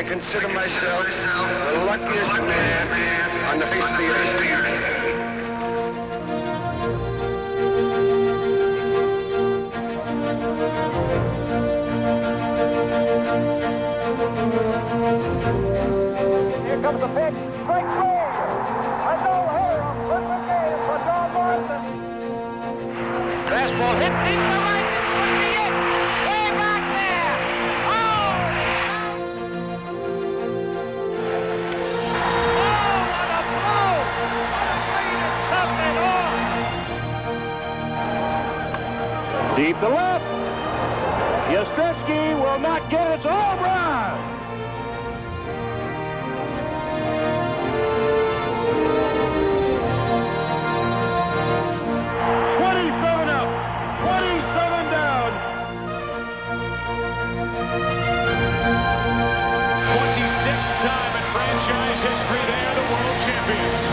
consider myself the luckiest man on the face of the earth. Here comes the pitch. Strike three. A no-hitter on first game for Tino Martinez. Fastball hit deep to right. This would be it. Way back there. Oh, what a blow. What a way to stop it off. Deep to left. Yastrzemski will not get its home run. Time in franchise history, they are the world champions.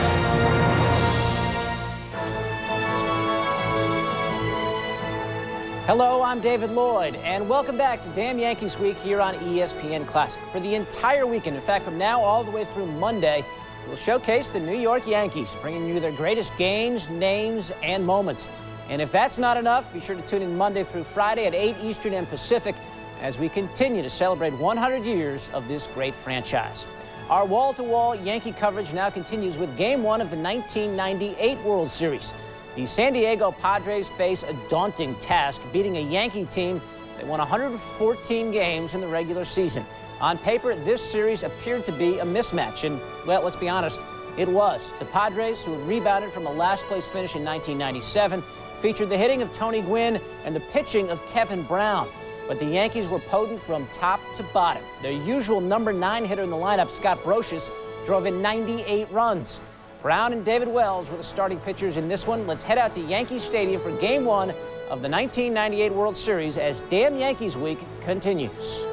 Hello, I'm David Lloyd, and welcome back to Damn Yankees Week here on ESPN Classic. For the entire weekend, in fact, from now all the way through Monday, we'll showcase the New York Yankees, bringing you their greatest games, names, and moments. And if that's not enough, be sure to tune in Monday through Friday at 8 Eastern and Pacific as we continue to celebrate 100 years of this great franchise. Our wall-to-wall Yankee coverage now continues with Game 1 of the 1998 World Series. The San Diego Padres face a daunting task, beating a Yankee team that won 114 games in the regular season. On paper, this series appeared to be a mismatch, and, well, let's be honest, it was. The Padres, who had rebounded from a last-place finish in 1997, featured the hitting of Tony Gwynn and the pitching of Kevin Brown. But the Yankees were potent from top to bottom. Their usual number 9 hitter in the lineup, Scott Brocious, drove in 98 runs. Brown and David Wells were the starting pitchers in this one. Let's head out to Yankee Stadium for Game 1 of the 1998 World Series as Damn Yankees Week continues.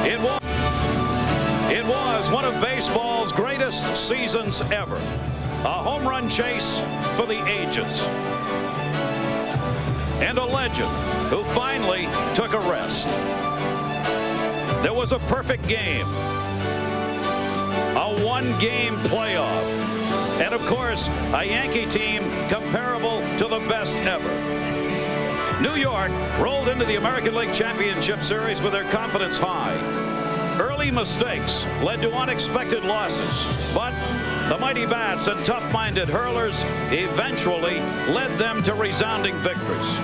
It was one of baseball's greatest seasons ever. A home run chase for the ages. And a legend who finally took a rest. There was a perfect game, a one-game playoff, and of course, a Yankee team comparable to the best ever. New York rolled into the American League Championship Series with their confidence high. Early mistakes led to unexpected losses, but the mighty bats and tough-minded hurlers eventually led them to resounding victories.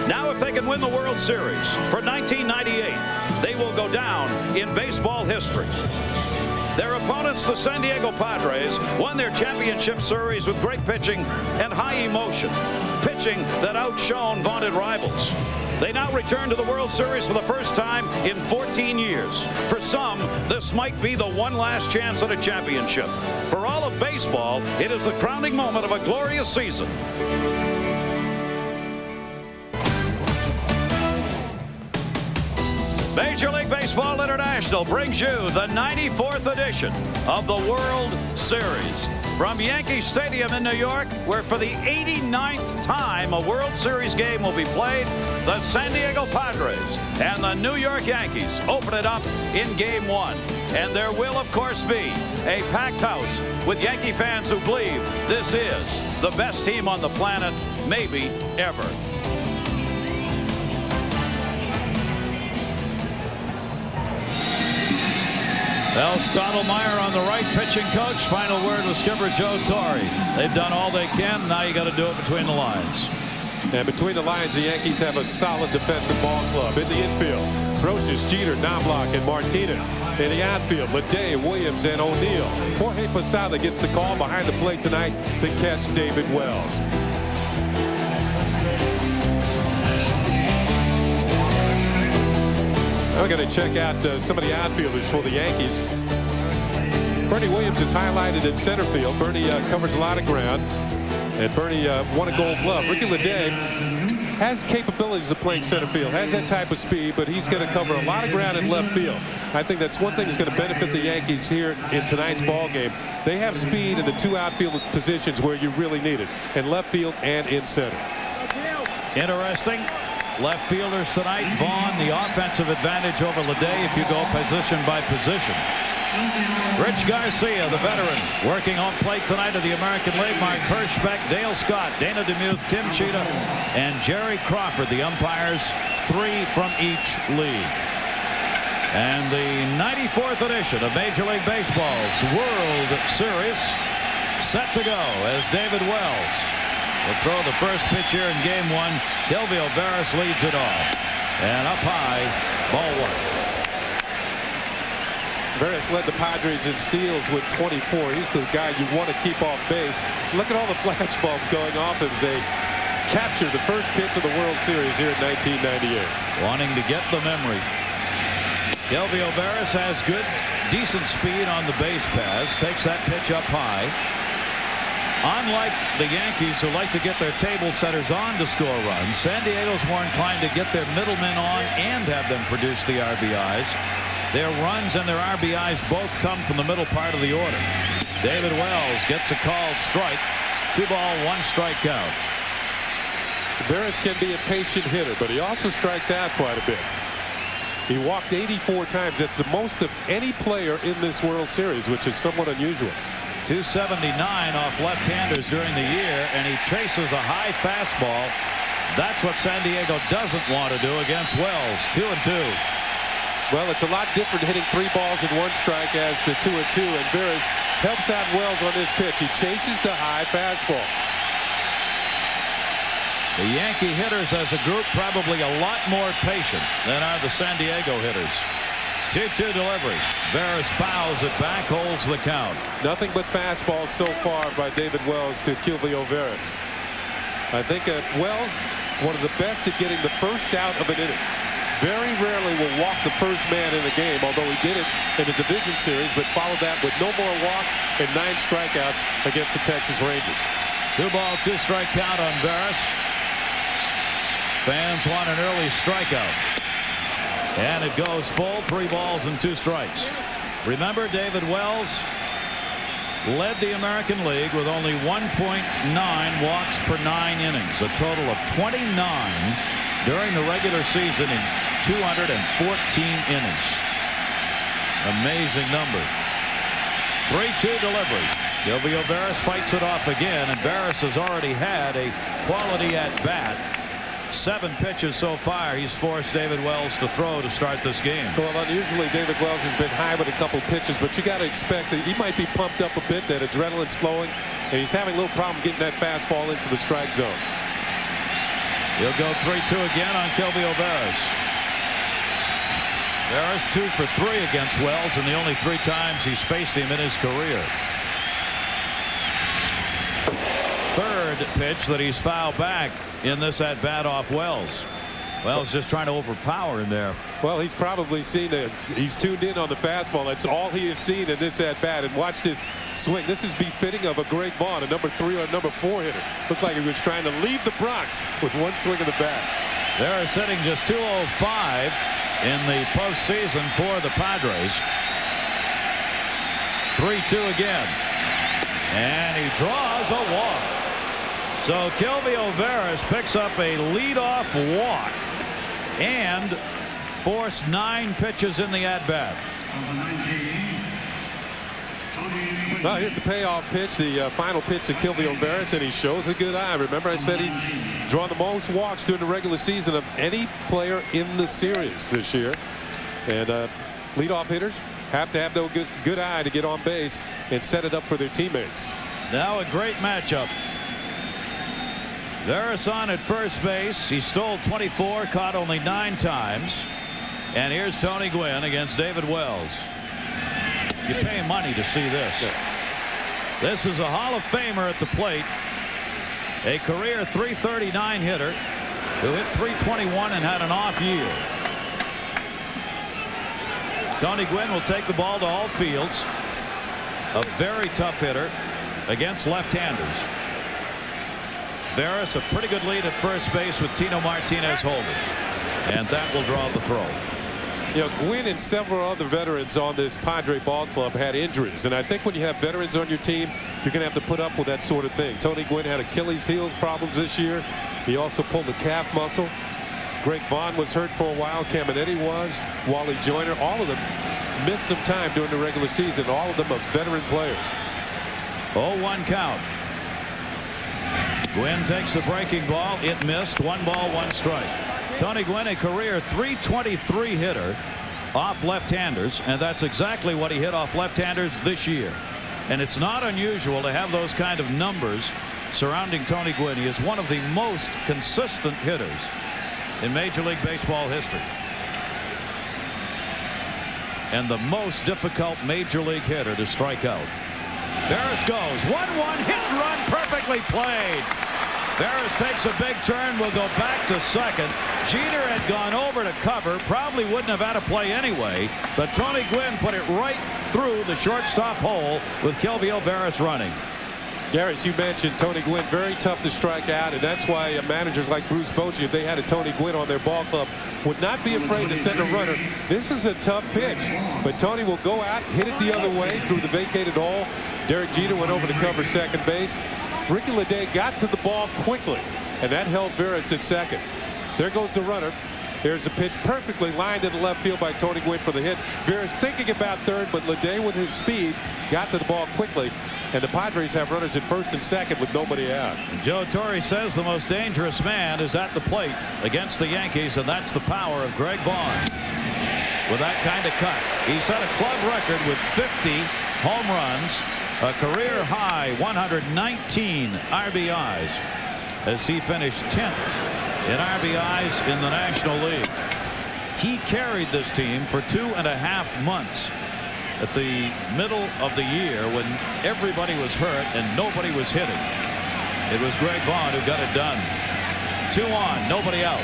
Now, if they can win the World Series for 1998, they will go down in baseball history. Their opponents, the San Diego Padres, won their championship series with great pitching and high emotion, pitching that outshone vaunted rivals. They now return to the World Series for the first time in 14 years. For some, this might be the one last chance at a championship. For all of baseball, it is the crowning moment of a glorious season. Major League Baseball International brings you the 94th edition of the World Series. From Yankee Stadium in New York, where for the 89th time a World Series game will be played, the San Diego Padres and the New York Yankees open it up in Game 1. And there will, of course, be a packed house with Yankee fans who believe this is the best team on the planet, maybe ever. Well, Stottlemyre on the right, pitching coach. Final word with skipper Joe Torre. They've done all they can. Now you got to do it between the lines. And between the lines, the Yankees have a solid defensive ball club. In the infield, Brocious, Jeter, Knoblauch, and Martinez. In the outfield, Leday, Williams, and O'Neill. Jorge Posada gets the call behind the plate tonight to catch David Wells. I'm going to check out some of the outfielders for the Yankees. Bernie Williams is highlighted in center field. Bernie covers a lot of ground, and Bernie won a Gold Glove. Ricky Leday has capabilities of playing center field, has that type of speed, but he's going to cover a lot of ground in left field. I think that's one thing that's going to benefit the Yankees here in tonight's ball game. They have speed in the two outfield positions where you really need it, in left field and in center. Interesting. left fielders tonight. Vaughn, the offensive advantage over Leday if you go position by position. Rich Garcia, the veteran, working on plate tonight of the American League. Mark Hirschbeck, Dale Scott, Dana DeMuth, Tim Cheetah, and Jerry Crawford, the umpires, 3 from each league. And the 94th edition of Major League Baseball's World Series set to go as David Wells will throw the first pitch here in Game 1. Gilvio Veras leads it off. And up high, ball 1. Veras led the Padres in steals with 24. He's the guy you want to keep off base. Look at all the flash bulbs going off as they capture the first pitch of the World Series here in 1998. Wanting to get the memory. Gilvio Veras has good, decent speed on the base pass. Takes that pitch up high. Unlike the Yankees, who like to get their table setters on to score runs, San Diego's more inclined to get their middlemen on and have them produce the RBIs. Their runs and their RBIs both come from the middle part of the order. David Wells gets a called strike. 2 ball, 1 strike count. Veras can be a patient hitter, but he also strikes out quite a bit. He walked 84 times. That's the most of any player in this World Series, which is somewhat unusual. 279 off left-handers during the year, and he chases a high fastball. That's what San Diego doesn't want to do against Wells. 2-2. Well, it's a lot different hitting 3 balls and 1 strike as the 2-2, and Veras helps out Wells on this pitch. He chases the high fastball. The Yankee hitters as a group probably a lot more patient than are the San Diego hitters. 2-2 delivery. Veras fouls it back, holds the count. Nothing but fastballs so far by David Wells to Gilvio Veras. I think Wells, one of the best at getting the first out of an inning. Very rarely will walk the first man in the game, although he did it in the division series, but followed that with no more walks and 9 strikeouts against the Texas Rangers. 2 ball, 2 strike count on Veras. Fans want an early strikeout. And it goes full, 3 balls and 2 strikes. Remember, David Wells led the American League with only 1.9 walks per 9 innings, a total of 29 during the regular season in 214 innings. Amazing number. 3-2 delivery. Gilvio Veras fights it off again, and Veras has already had a quality at bat. 7 pitches so far he's forced David Wells to throw to start this game. Well, unusually David Wells has been high with a couple pitches, but you got to expect that he might be pumped up a bit, that adrenaline's flowing, and he's having a little problem getting that fastball into the strike zone. He'll go 3-2 again on Gilvio Veras. Veras 2 for 3 against Wells, and the only 3 times he's faced him in his career. 3rd pitch that he's fouled back in this at bat off Wells. Wells just trying to overpower him there. Well, he's probably seen it. He's tuned in on the fastball. That's all he has seen in this at bat. And watch this swing. This is befitting of a great Vaughn, a number 3 or a number 4 hitter. Looked like he was trying to leave the Bronx with 1 swing of the bat. They're sitting just 205 in the postseason for the Padres. 3-2 again. And he draws a walk. So Gilvio Veras picks up a leadoff walk and forced 9 pitches in the at-bat. Well, here's the payoff pitch, the final pitch to Gilvio Veras, and he shows a good eye. Remember, I said he's drawn the most walks during the regular season of any player in the series this year. And leadoff hitters have to have no good eye to get on base and set it up for their teammates. Now a great matchup. Veras on at first base. He stole 24, caught only 9 times. And here's Tony Gwynn against David Wells. You pay money to see this. This is a Hall of Famer at the plate. A career .339 hitter who hit .321 and had an off year. Tony Gwynn will take the ball to all fields. A very tough hitter against left-handers. Veras a pretty good lead at first base with Tino Martinez holding. And that will draw the throw. You know, Gwynn and several other veterans on this Padre ball club had injuries. And I think when you have veterans on your team, you're going to have to put up with that sort of thing. Tony Gwynn had Achilles heels problems this year. He also pulled the calf muscle. Greg Vaughn was hurt for a while. Caminetti was. Wally Joyner. All of them missed some time during the regular season. All of them are veteran players. 0-1 count. Gwynn takes the breaking ball. It missed. 1 ball, 1 strike. Tony Gwynn, a career .323 hitter off left-handers, and that's exactly what he hit off left-handers this year. And it's not unusual to have those kind of numbers surrounding Tony Gwynn. He is one of the most consistent hitters in Major League Baseball history, and the most difficult Major League hitter to strike out. Veras goes 1-1, hit and run, perfectly played. Veras takes a big turn, will go back to second. Jeter had gone over to cover, probably wouldn't have had a play anyway, but Tony Gwynn put it right through the shortstop hole with Kelvio Veras running. Gary, as you mentioned, Tony Gwynn, very tough to strike out, and that's why managers like Bruce Bochy, if they had a Tony Gwynn on their ball club, would not be afraid to send a runner. This is a tough pitch, but Tony will go out, hit it the other way through the vacated hole. Derek Jeter went over to cover second base. Ricky Leday got to the ball quickly, and that held Veras at second. There goes the runner. There's a pitch perfectly lined into left field by Tony Gwynn for the hit. Veras thinking about third, but Leday with his speed got to the ball quickly. And the Padres have runners at first and second with nobody out. Joe Torre says the most dangerous man is at the plate against the Yankees, and that's the power of Greg Vaughn. With that kind of cut, he set a club record with 50 home runs, a career high 119 RBIs, as he finished 10th in RBIs in the National League. He carried this team for 2.5 months at the middle of the year when everybody was hurt and nobody was hitting. It was Greg Vaughn who got it done. 2 on, nobody out.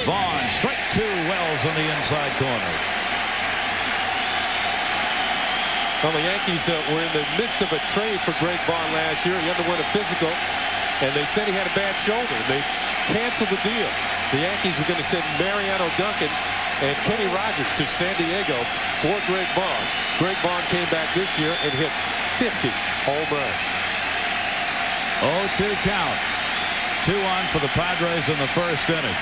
Vaughn, strike 2, Wells on the inside corner. Well, the Yankees were in the midst of a trade for Greg Vaughn last year. He underwent a physical, and they said he had a bad shoulder. They canceled the deal. The Yankees were going to send Mariano Duncan and Kenny Rogers to San Diego for Greg Vaughn. Greg Vaughn came back this year and hit 50 home runs. 0-2 count. 2 on for the Padres in the first inning.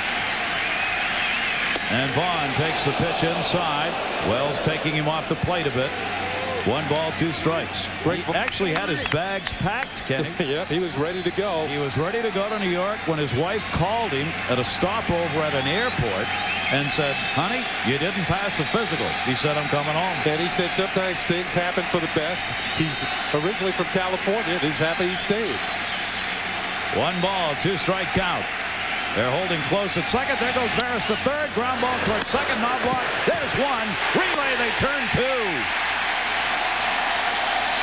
And Vaughn takes the pitch inside. Wells taking him off the plate a bit. 1 ball, 2 strikes. He actually had his bags packed, Kenny. Yep, he was ready to go. He was ready to go to New York when his wife called him at a stopover at an airport and said, honey, you didn't pass the physical. He said, I'm coming home. And he said sometimes things happen for the best. He's originally from California. He's happy he stayed. 1 ball, 2 strike count. They're holding close at second. There goes Veras to third. Ground ball towards second. Knoblauch. There's 1. Relay. They turn 2.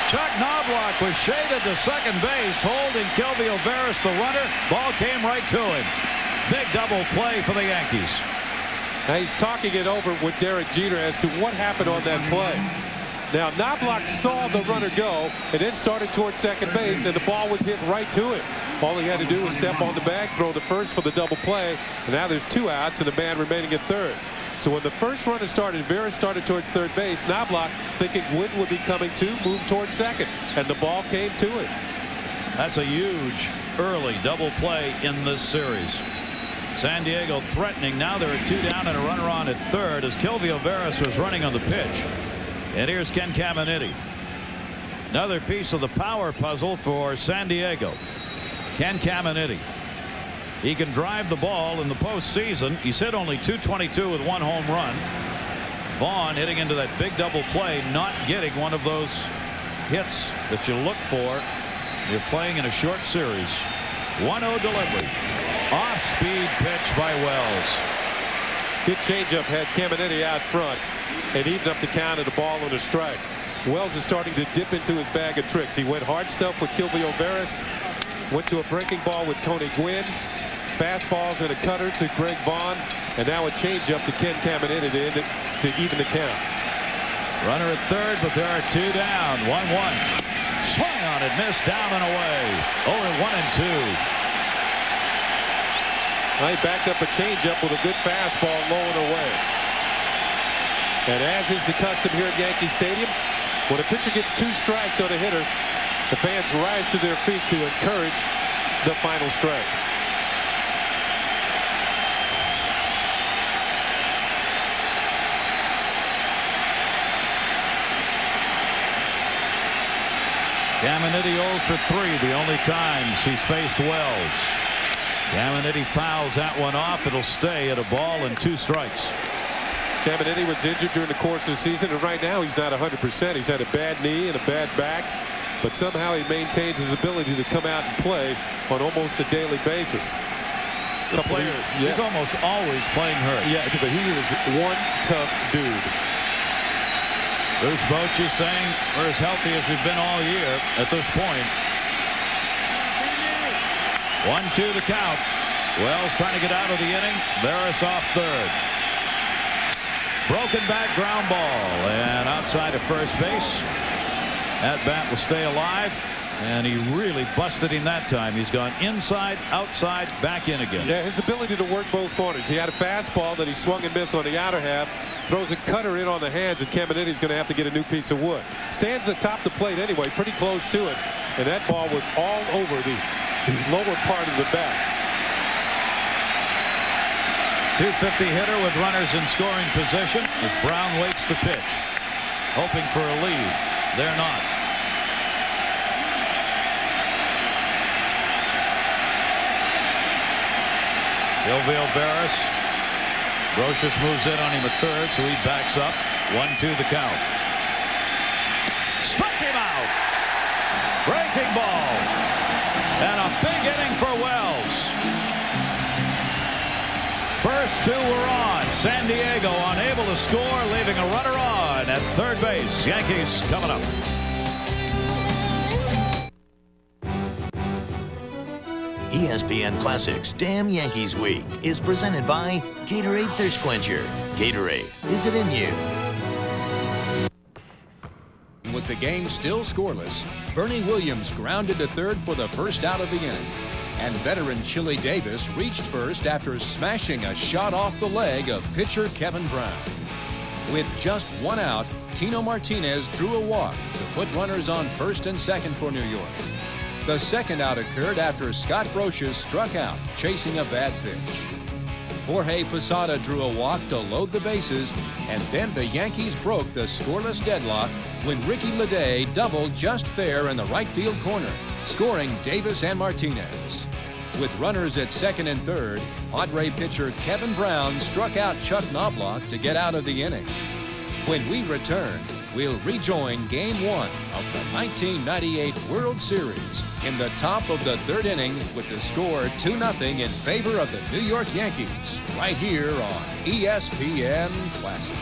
Chuck Knoblauch was shaded to second base, holding Kelvio Veras, the runner. Ball came right to him. Big double play for the Yankees. Now he's talking it over with Derek Jeter as to what happened on that play. Now Knoblauch saw the runner go and then started towards second base, and the ball was hit right to him. All he had to do was step on the bag, throw to first for the double play, and now there's 2 outs and a man remaining at third. So when the first runner started, Veras started towards third base. Knoblauch, thinking Gwynn would be coming to, moved towards second, and the ball came to him. That's a huge early double play in this series. San Diego threatening. Now there are 2 down and a runner on at third as Kelvio Veras was running on the pitch. And here's Ken Caminetti. Another piece of the power puzzle for San Diego. Ken Caminetti. He can drive the ball in the postseason. He's hit only .222 with 1 home run. Vaughn hitting into that big double play, not getting one of those hits that you look for. You're playing in a short series. 1-0 delivery. Off-speed pitch by Wells. Good changeup had Caminetti out front and evened up the count of the ball on a strike. Wells is starting to dip into his bag of tricks. He went hard stuff with Kelvio Veras. Went to a breaking ball with Tony Gwynn. Fastballs and a cutter to Greg Vaughn, and now a changeup to Ken Caminetti to even the count. Runner at third, but there are 2 down. 1-1. Swung on it, missed, down and away. 0-1-2. He backed up a changeup with a good fastball low and away. And as is the custom here at Yankee Stadium, when a pitcher gets 2 strikes on a hitter, the fans rise to their feet to encourage the final strike. Caminiti 0 for 3, the only times he's faced Wells. Caminiti fouls that one off. It'll stay at a ball and 2 strikes. Caminiti was injured during the course of the season, and right now he's not 100%. He's had a bad knee and a bad back, but somehow he maintains his ability to come out and play on almost a daily basis. He's almost always playing hurt. Yeah, but he is one tough dude. Bruce Bochy saying we're as healthy as we've been all year at this point. 1-2 the count. Wells trying to get out of the inning. Veras off third. Broken back ground ball and outside of first base. That bat will stay alive, and he really busted him that time. He's gone inside, outside, back in again. Yeah, his ability to work both corners. He had a fastball that he swung and missed on the outer half. Throws a cutter in on the hands, and Caminiti's going to have to get a new piece of wood. Stands atop the plate anyway, pretty close to it, and that ball was all over the lower part of the bat. 250 hitter with runners in scoring position as Brown waits to pitch, hoping for a lead. They're not. Gilville Veras. Brocious moves in on him at third, so he backs up. 1-2 the count. Struck him out. Breaking ball. And a big inning for Wells. First 2 were on. San Diego unable to score, leaving a runner on at third base. Yankees coming up. ESPN Classic's Damn Yankees Week is presented by Gatorade Thirst Quencher. Gatorade, is it in you? With the game still scoreless, Bernie Williams grounded to third for the first out of the inning. And veteran Chili Davis reached first after smashing a shot off the leg of pitcher Kevin Brown. With just 1 out, Tino Martinez drew a walk to put runners on first and second for New York. The second out occurred after Scott Brocious struck out, chasing a bad pitch. Jorge Posada drew a walk to load the bases, and then the Yankees broke the scoreless deadlock when Ricky Leday doubled just fair in the right field corner, scoring Davis and Martinez. With runners at second and third, Padre pitcher Kevin Brown struck out Chuck Knoblauch to get out of the inning. When we return, we'll rejoin Game 1 of the 1998 World Series in the top of the third inning with the score 2-0 in favor of the New York Yankees, right here on ESPN Classic.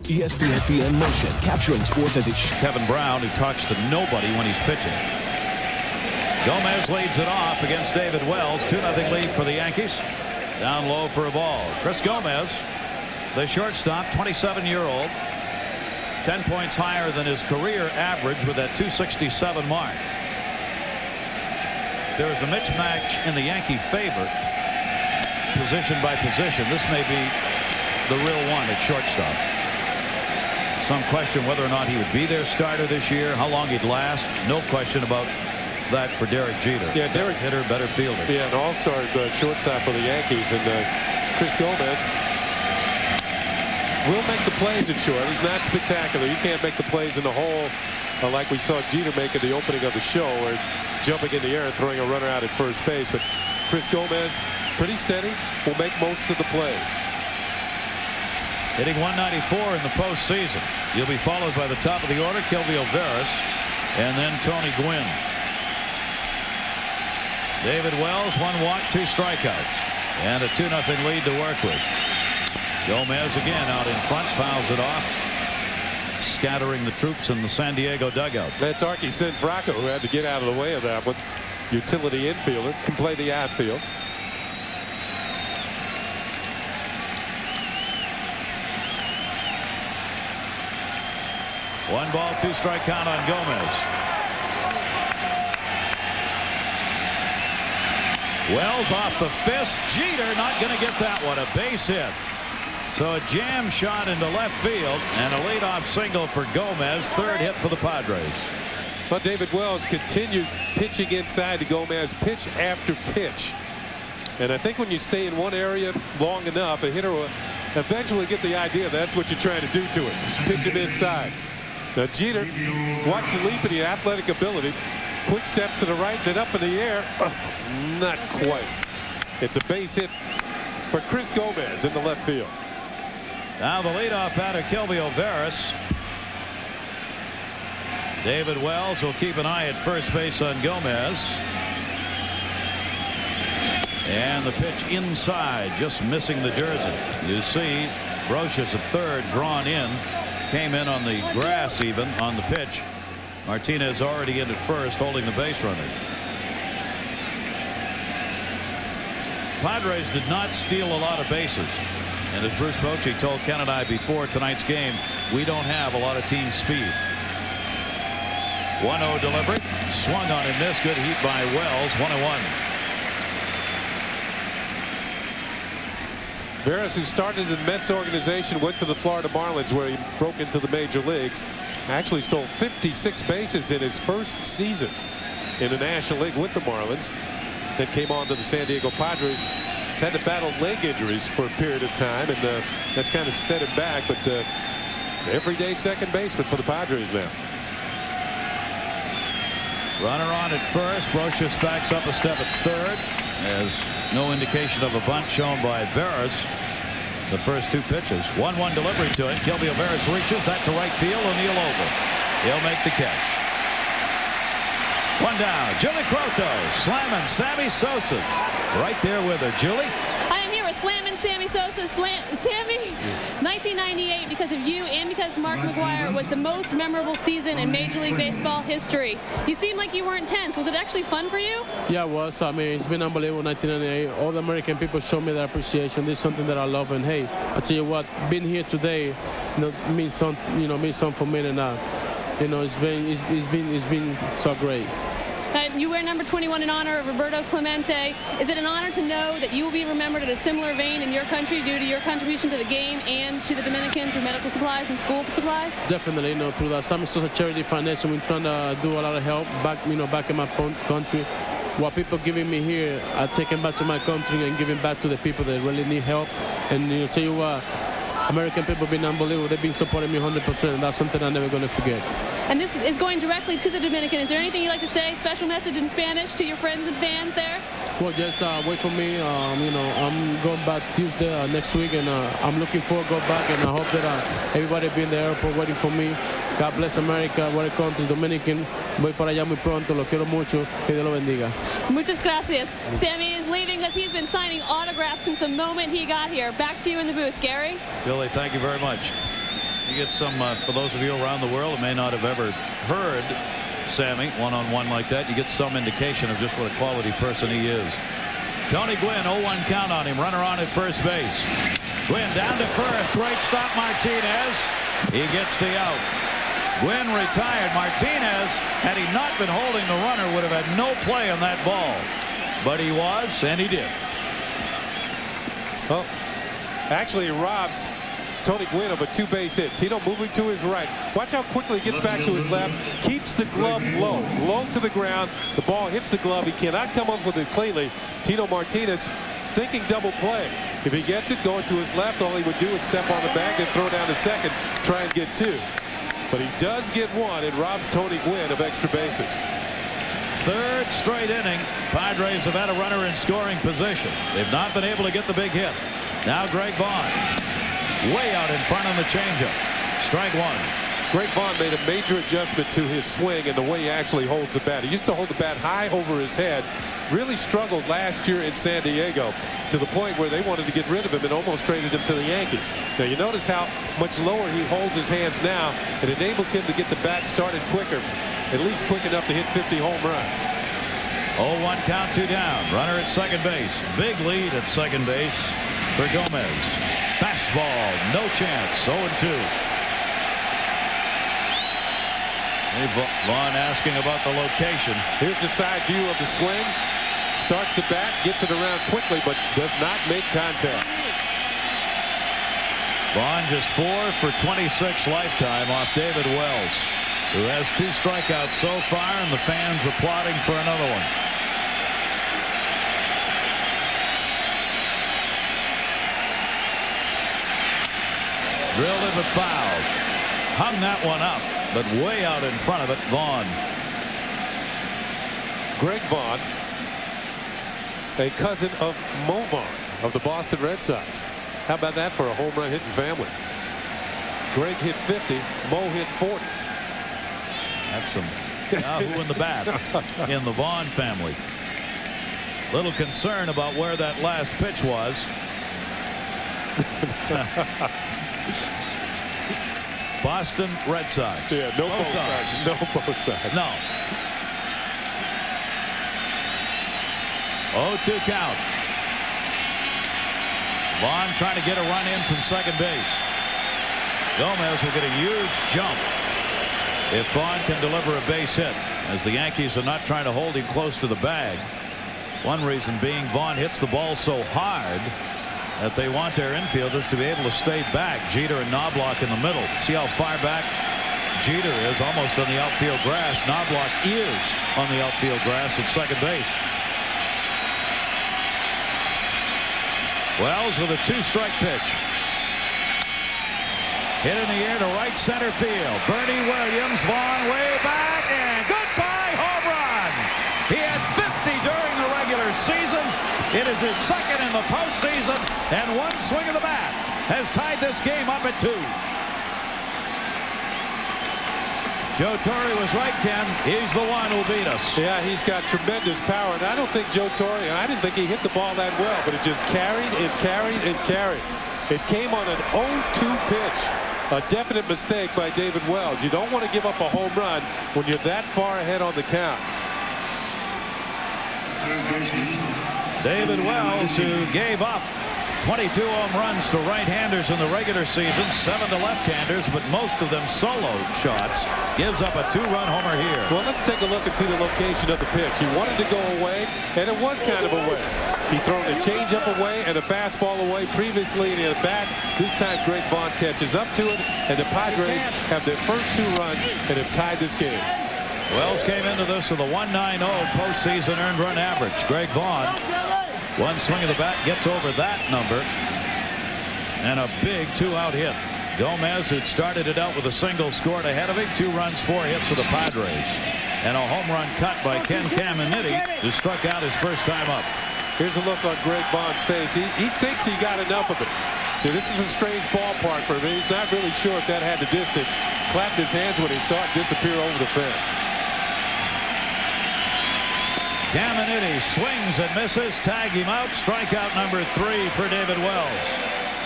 ESPN Motion, capturing sports as it should. Kevin Brown, who talks to nobody when he's pitching. Gomez leads it off against David Wells. 2-0 lead for the Yankees. Down low for a ball. Chris Gomez, the shortstop, 27-year-old, 10 points higher than his career average with that 267 mark. There is a mismatch in the Yankee favor, position by position. This may be the real one at shortstop. Some question whether or not he would be their starter this year, how long he'd last. No question about that for Derek Jeter. Yeah, Derek, hitter, better fielder. Yeah, an all-star shortstop for the Yankees, and Chris Gomez will make the plays at short. He's not spectacular. He can't make the plays in the hole like we saw Jeter make at the opening of the show, or jumping in the air and throwing a runner out at first base. But Chris Gomez, pretty steady, will make most of the plays. Hitting 194 in the postseason. You'll be followed by the top of the order, Gilville Veras, and then Tony Gwynn. David Wells, 1 walk, 2 strikeouts, and a 2-0 lead to work with. Gomez again out in front, fouls it off, scattering the troops in the San Diego dugout. That's Arky Sinfraco, who had to get out of the way of that one. Utility infielder, can play the outfield. One ball, 2 strike count on Gomez. Wells off the fist. Jeter not going to get that one. A base hit. So a jam shot into left field and a leadoff single for Gomez. Third hit for the Padres. Well, David Wells continued pitching inside to Gomez, pitch after pitch. And I think when you stay in one area long enough, a hitter eventually get the idea that's what you're trying to do to it. Pitch him inside. Now Jeter, watch the leap and the athletic ability. Quick steps to the right, then up in the air. Not quite. It's a base hit for Chris Gomez in the left field. Now the leadoff batter, Kelvio Veras. David Wells will keep an eye at first base on Gomez. And the pitch inside, just missing the jersey. You see Brocious at third, drawn in. Came in on the grass even on the pitch. Martinez already in at first, holding the base runner. Padres did not steal a lot of bases. And as Bruce Bochy told Ken and I before tonight's game, we don't have a lot of team speed. 1-0 delivery. Swung on and missed. Good heat by Wells. 1-1. Veras, who started in the Mets organization, went to the Florida Marlins where he broke into the major leagues. Actually stole 56 bases in his first season in the National League with the Marlins. Then came on to the San Diego Padres. He's had to battle leg injuries for a period of time, and that's kind of set him back. But everyday second baseman for the Padres now. Runner on at first. Brocious backs up a step at third. There's no indication of a bunt shown by Veras. The first two pitches. 1-1 delivery to it. Kelvio Veras reaches that to right field. O'Neill over. He'll make the catch. One down. Julie Croto slamming Sammy Sosa's right there with her. Julie. I am here with slamming Sammy Sosa. Sammy, 1998, because of you and because Mark McGwire, was the most memorable season in Major League Baseball history. You seem like you weren't tense. Was it actually fun for you? Yeah, it was. I mean, it's been unbelievable. 1998. All the American people show me their appreciation. This is something that I love. And hey, I tell you what, being here today, means something for me. And it's been so great. You wear number 21 in honor of Roberto Clemente. Is it an honor to know that you will be remembered in a similar vein in your country due to your contribution to the game and to the Dominican through medical supplies and school supplies? Definitely, through the Sammy Sosa Charity Foundation, we're trying to do a lot of help back in my country. What people giving me here, I take it back to my country and giving back to the people that really need help. And tell you what, American people have been unbelievable. They've been supporting me 100%, and that's something I'm never going to forget. And this is going directly to the Dominican. Is there anything you'd like to say, special message in Spanish to your friends and fans there? Well, just wait for me. I'm going back Tuesday next week, and I'm looking forward to go back, and I hope that everybody be in the airport waiting for me. God bless America. Welcome to Dominican. Voy para allá muy pronto. Lo quiero mucho. Que Dios lo bendiga. Muchas gracias. Sammy is leaving because he's been signing autographs since the moment he got here. Back to you in the booth, Gary. Billy, thank you very much. You get some, for those of you around the world who may not have ever heard Sammy one-on-one like that, you get some indication of just what a quality person he is. Tony Gwynn, 0-1 count on him. Runner on at first base. Gwynn down to first. Great stop, Martinez. He gets the out. Gwynn retired. Martinez, had he not been holding the runner, would have had no play on that ball. But he was, and he did. Well, actually, it robs Tony Gwynn of a two-base hit. Tino moving to his right. Watch how quickly he gets back to his left. Keeps the glove low to the ground. The ball hits the glove. He cannot come up with it cleanly. Tino Martinez thinking double play. If he gets it going to his left, all he would do is step on the bag and throw down to second, try and get two. But he does get one. It robs Tony Gwynn of extra bases. Third straight inning. Padres have had a runner in scoring position. They've not been able to get the big hit. Now Greg Vaughn. Way out in front on the changeup. Strike one. Greg Vaughn made a major adjustment to his swing and the way he actually holds the bat. He used to hold the bat high over his head. Really struggled last year in San Diego to the point where they wanted to get rid of him and almost traded him to the Yankees. Now you notice how much lower he holds his hands now. It enables him to get the bat started quicker, at least quick enough to hit 50 home runs. 0-1 count, 2 down. Runner at second base. Big lead at second base for Gomez. Fastball, no chance. 0-2. Vaughn asking about the location. Here's the side view of the swing. Starts the bat, gets it around quickly, but does not make contact. Vaughn just 4 for 26 lifetime off David Wells, who has 2 strikeouts so far, and the fans applauding for another one. Drilled it but fouled. Hung that one up, but way out in front of it, Vaughn. Greg Vaughn, a cousin of Mo Vaughn of the Boston Red Sox. How about that for a home run hitting family? Greg hit 50, Mo hit 40. That's some Yahoo in the bat in the Vaughn family. Little concern about where that last pitch was. Boston Red Sox. Yeah, no both sides. No both sides. No. 0-2 count. Vaughn trying to get a run in from second base. Gomez will get a huge jump if Vaughn can deliver a base hit, as the Yankees are not trying to hold him close to the bag. One reason being Vaughn hits the ball so hard that they want their infielders to be able to stay back. Jeter and Knoblauch in the middle. See how far back Jeter is, almost on the outfield grass. Knoblauch is on the outfield grass at second base. Wells with a 2-strike pitch. Hit in the air to right center field. Bernie Williams, Vaughn way back, and goodbye home run. He had 50 during the regular season. It is his second in the postseason, and one swing of the bat has tied this game up at 2. Joe Torre was right, Ken. He's the one who'll beat us. Yeah, he's got tremendous power, and I don't think Joe Torre, I didn't think he hit the ball that well, but it just carried and carried and carried. It came on an 0-2 pitch. A definite mistake by David Wells. You don't want to give up a home run when you're that far ahead on the count. David Wells, who gave up 22 home runs to right-handers in the regular season, 7 to left-handers, but most of them solo shots, gives up a 2-run homer here. Well, let's take a look and see the location of the pitch. He wanted to go away, and it was kind of away. He thrown a changeup away and a fastball away previously in the bat. This time, Greg Vaughn catches up to it, and the Padres have their first 2 runs and have tied this game. Wells came into this with a 1.90 postseason earned run average. Greg Vaughn, one swing of the bat gets over that number, and a big 2-out hit. Gomez, who'd started it out with a single, scored ahead of him. 2 runs, 4 hits for the Padres, and a home run cut by Ken Caminiti, who struck out his first time up. Here's a look on Greg Vaughn's face. He thinks he got enough of it. See, this is a strange ballpark for him. He's not really sure if that had the distance. Clapped his hands when he saw it disappear over the fence. Caminiti swings and misses. Tag him out. Strikeout number 3 for David Wells.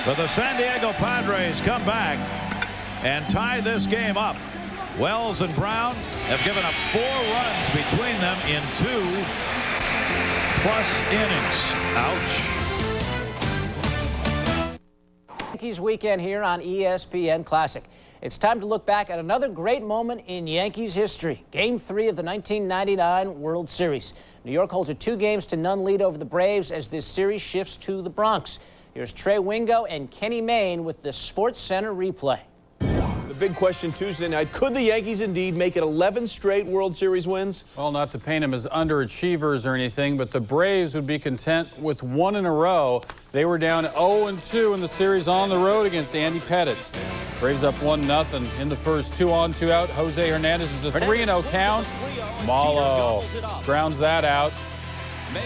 But the San Diego Padres come back and tie this game up. Wells and Brown have given up 4 runs between them in 2+ innings. Ouch. Yankees weekend here on ESPN Classic. It's time to look back at another great moment in Yankees history. Game 3 of the 1999 World Series. New York holds a 2-0 lead over the Braves as this series shifts to the Bronx. Here's Trey Wingo and Kenny Mayne with the Sports Center replay. The big question Tuesday night, could the Yankees indeed make it 11 straight World Series wins? Well, not to paint them as underachievers or anything, but the Braves would be content with 1 in a row. They were down 0-2 in the series on the road against Andy Pettitte. Braves up 1-0 in the first. 2 on, 2 out. Jose Hernandez is a 3-0 count. Malo grounds that out.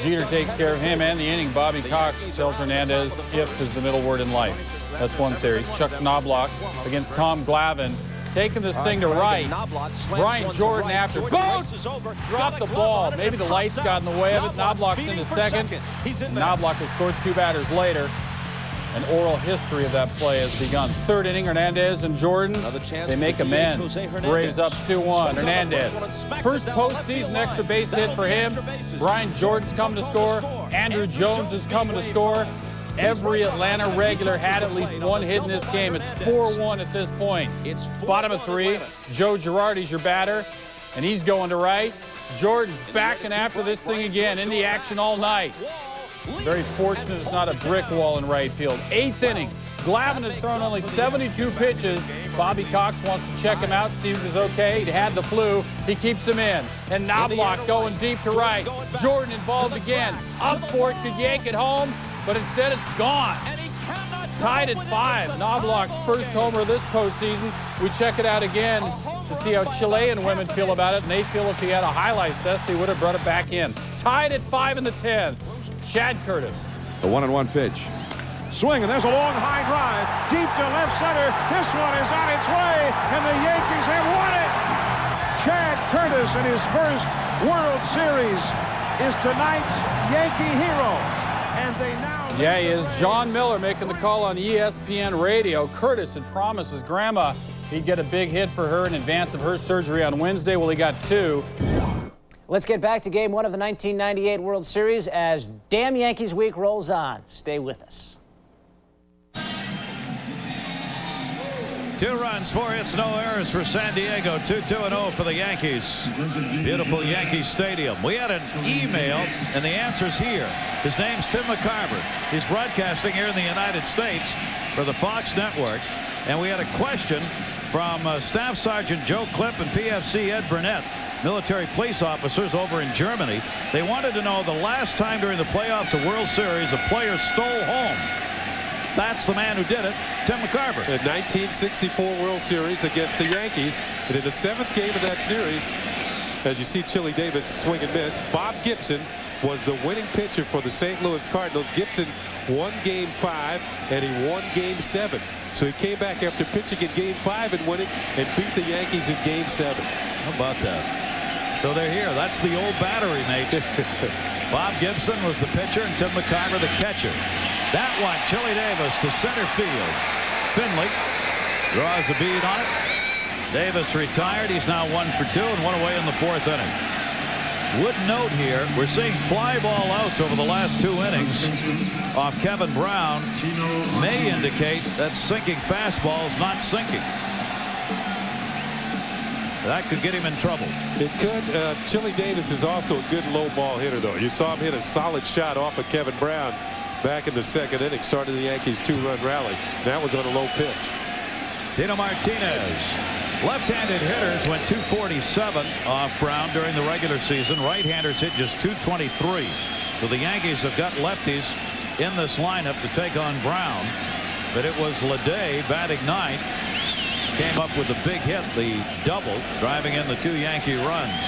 Jeter takes care of him and the inning. Bobby Cox tells Hernandez if is the middle word in life. That's one theory. Chuck Knoblauch against Tom Glavine, taking this thing to right. Brian Jordan after dropped the ball. Maybe the lights got in the way of it. Knoblauch's into second. Knoblauch has scored 2 batters later. An oral history of that play has begun. 3rd inning, Hernandez and Jordan, they make amends. Braves up 2-1. Hernandez, first postseason extra base hit for him. Brian Jordan's coming to score. Andrew Jones is coming to score. Every Atlanta regular had at least 1 hit in this game. It's 4-1 at this point. Bottom of 3, Joe Girardi's your batter, and he's going to right. Jordan's backing after this thing again, in the action all night. Very fortunate it's not a brick wall in right field. 8th inning. Glavine had thrown only 72 pitches. Bobby Cox wants to check him out, see if he's okay. He had the flu. He keeps him in. And Knoblauch going deep to right. Jordan involved again. Up for it, could yank it home, but instead it's gone. tied at 5. Knoblauch's first homer of this postseason. We check it out again to see how Chilean women feel about it, and they feel if he had a highlight cess, they would have brought it back in. Tied at 5 in the 10th. Chad Curtis. The 1-1 pitch. Swing, and there's a long high drive deep to left center. This one is on its way, and the Yankees have won it. Chad Curtis in his first World Series is tonight's Yankee hero, and they now... Yeah, he is. John Miller making the call on ESPN Radio. Curtis had promised his grandma he'd get a big hit for her in advance of her surgery on Wednesday. Well, he got 2. Let's get back to Game 1 of the 1998 World Series as Damn Yankees Week rolls on. Stay with us. 2 runs, 4 hits, no errors for San Diego. 2-2-0 for the Yankees. Beautiful Yankee Stadium. We had an email, and the answer's here. His name's Tim McCarver. He's broadcasting here in the United States for the Fox Network. And we had a question from Staff Sergeant Joe Clipp and PFC Ed Burnett, military police officers over in Germany. They wanted to know the last time during the playoffs of World Series a player stole home. That's the man who did it, Tim McCarver. The 1964 World Series against the Yankees. And in the 7th game of that series, as you see Chili Davis swing and miss, Bob Gibson was the winning pitcher for the St. Louis Cardinals. Gibson won Game 5, and he won Game 7. So he came back after pitching in Game 5 and winning, and beat the Yankees in Game 7. How about that? So they're here. That's the old battery, Nate. Bob Gibson was the pitcher, and Tim McCarver the catcher. That one, Chili Davis to center field. Finley draws a bead on it. Davis retired. He's now 1 for 2 and 1 away in the 4th inning. Would note here, we're seeing fly ball outs over the last 2 innings off Kevin Brown. May indicate that sinking fastball is not sinking. That could get him in trouble. It could. Chili Davis is also a good low ball hitter, though. You saw him hit a solid shot off of Kevin Brown back in the 2nd inning, started the Yankees' 2-run rally. That was on a low pitch. Tino Martinez. Left-handed hitters went 247 off Brown during the regular season. Right-handers hit just 223. So the Yankees have got lefties in this lineup to take on Brown. But it was Leday batting 9th. Came up with a big hit, the double, driving in the 2 Yankee runs.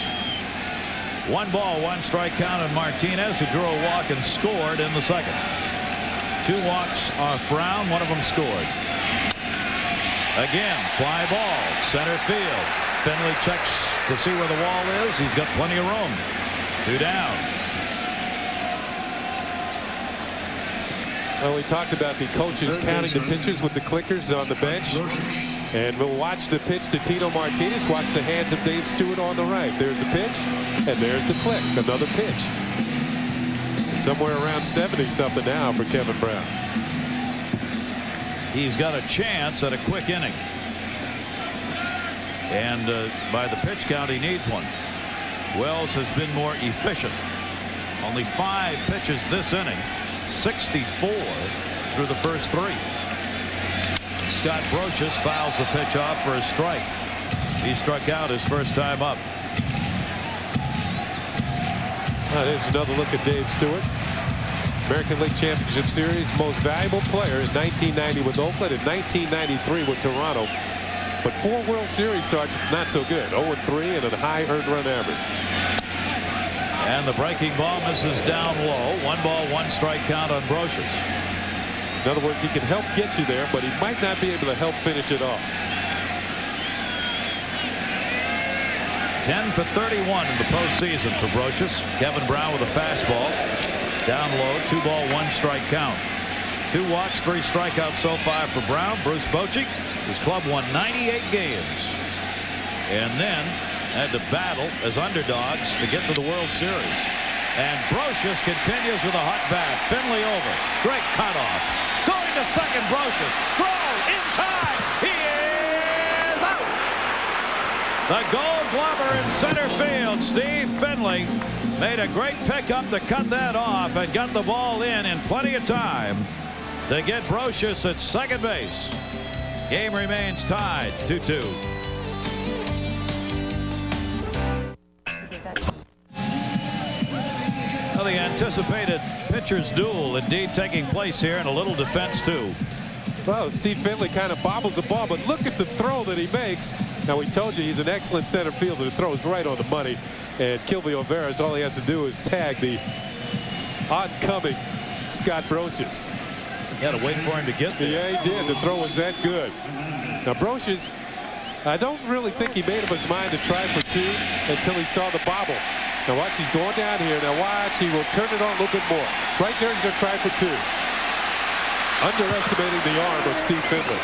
1 ball, 1 strike count on Martinez, who drew a walk and scored in the 2nd. 2 walks off Brown, 1 of them scored. Again, fly ball, center field. Finley checks to see where the wall is. He's got plenty of room. 2 down. Well, we talked about the coaches counting the pitchers with the clickers on the bench. And we'll watch the pitch to Tino Martinez. Watch the hands of Dave Stewart on the right. There's the pitch, and there's the click. Another pitch. It's somewhere around 70-something now for Kevin Brown. He's got a chance at a quick inning. And by the pitch count, he needs one. Wells has been more efficient. Only 5 pitches this inning. 64 through the first 3. Scott Brocious fouls the pitch off for a strike. He struck out his first time up. There's another look at Dave Stewart. American League Championship Series most valuable player in 1990 with Oakland and 1993 with Toronto. But 4 World Series starts not so good. 0-3 and a high earned run average. And the breaking ball misses down low. 1 ball, 1 strike count on Brocious. In other words, he can help get you there, but he might not be able to help finish it off. 10 for 31 in the postseason for Brocious. Kevin Brown with a fastball. Down low, 2 ball, 1 strike count. 2 walks, 3 strikeouts so far for Brown. Bruce Bochy, his club won 98 games. And then had to battle as underdogs to get to the World Series. And Brocious continues with a hot bat. Finley over. Great cutoff. Going to second, Brocious. Throw in time. He is out. The Gold Glover in center field, Steve Finley, made a great pickup to cut that off and got the ball in plenty of time to get Brocious at second base. Game remains tied 2-2. Well, the anticipated pitcher's duel indeed taking place here, and a little defense too. Well, Steve Finley kind of bobbles the ball, but look at the throw that he makes. Now, we told you he's an excellent center fielder. The throw is right on the money. And Kilby O'Veras, all he has to do is tag the oncoming Scott Brocious. You had to wait for him to get there. Yeah, he did. The throw was that good. Now, Brocious, I don't really think he made up his mind to try for 2 until he saw the bobble. Now, watch, he's going down here. Now, watch, he will turn it on a little bit more. Right there, he's going to try for 2. Underestimating the arm of Steve Finley.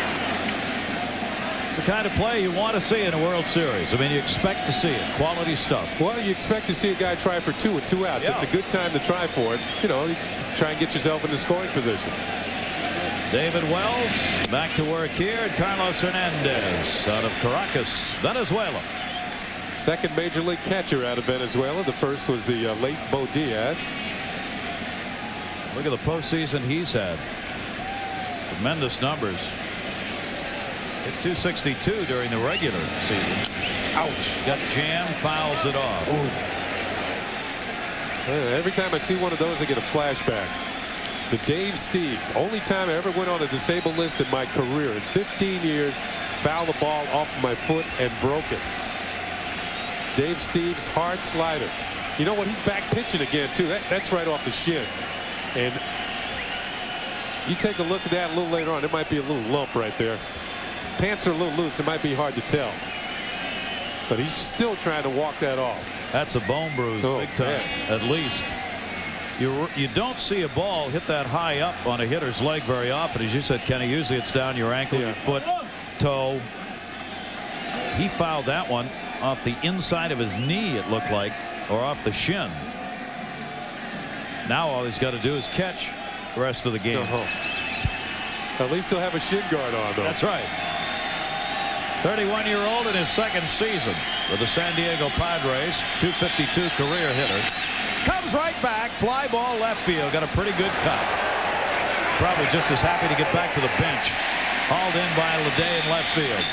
It's the kind of play you want to see in a World Series. I mean, you expect to see it. Quality stuff. Well, you expect to see a guy try for 2 with 2 outs. Yeah. It's a good time to try for it. You know, try and get yourself in the scoring position. David Wells back to work here. And Carlos Hernandez out of Caracas, Venezuela. Second major league catcher out of Venezuela. The first was the late Bo Diaz. Look at the postseason he's had. Tremendous numbers. Hit 262 during the regular season. Ouch. Got jammed, fouls it off. Every time I see one of those, I get a flashback to Dave Steve. Only time I ever went on a disabled list in my career. In 15 years, fouled the ball off my foot and broke it. Dave Steve's hard slider. You know what? He's back pitching again, too. That's right off the shin. And you take a look at that a little later on. There might be a little lump right there. Pants are a little loose. It might be hard to tell. But he's still trying to walk that off. That's a bone bruise, big time, at least. You don't see a ball hit that high up on a hitter's leg very often. As you said, Kenny, usually it's down your ankle, your foot, toe. He fouled that one off the inside of his knee, it looked like, or off the shin. Now all he's got to do is catch the rest of the game. At least he'll have a shin guard on, though. That's right. 31-year-old in his second season with the San Diego Padres. .252 career hitter. Comes right back. Fly ball left field. Got a pretty good cut. Probably just as happy to get back to the bench. Hauled in by Leday in left field.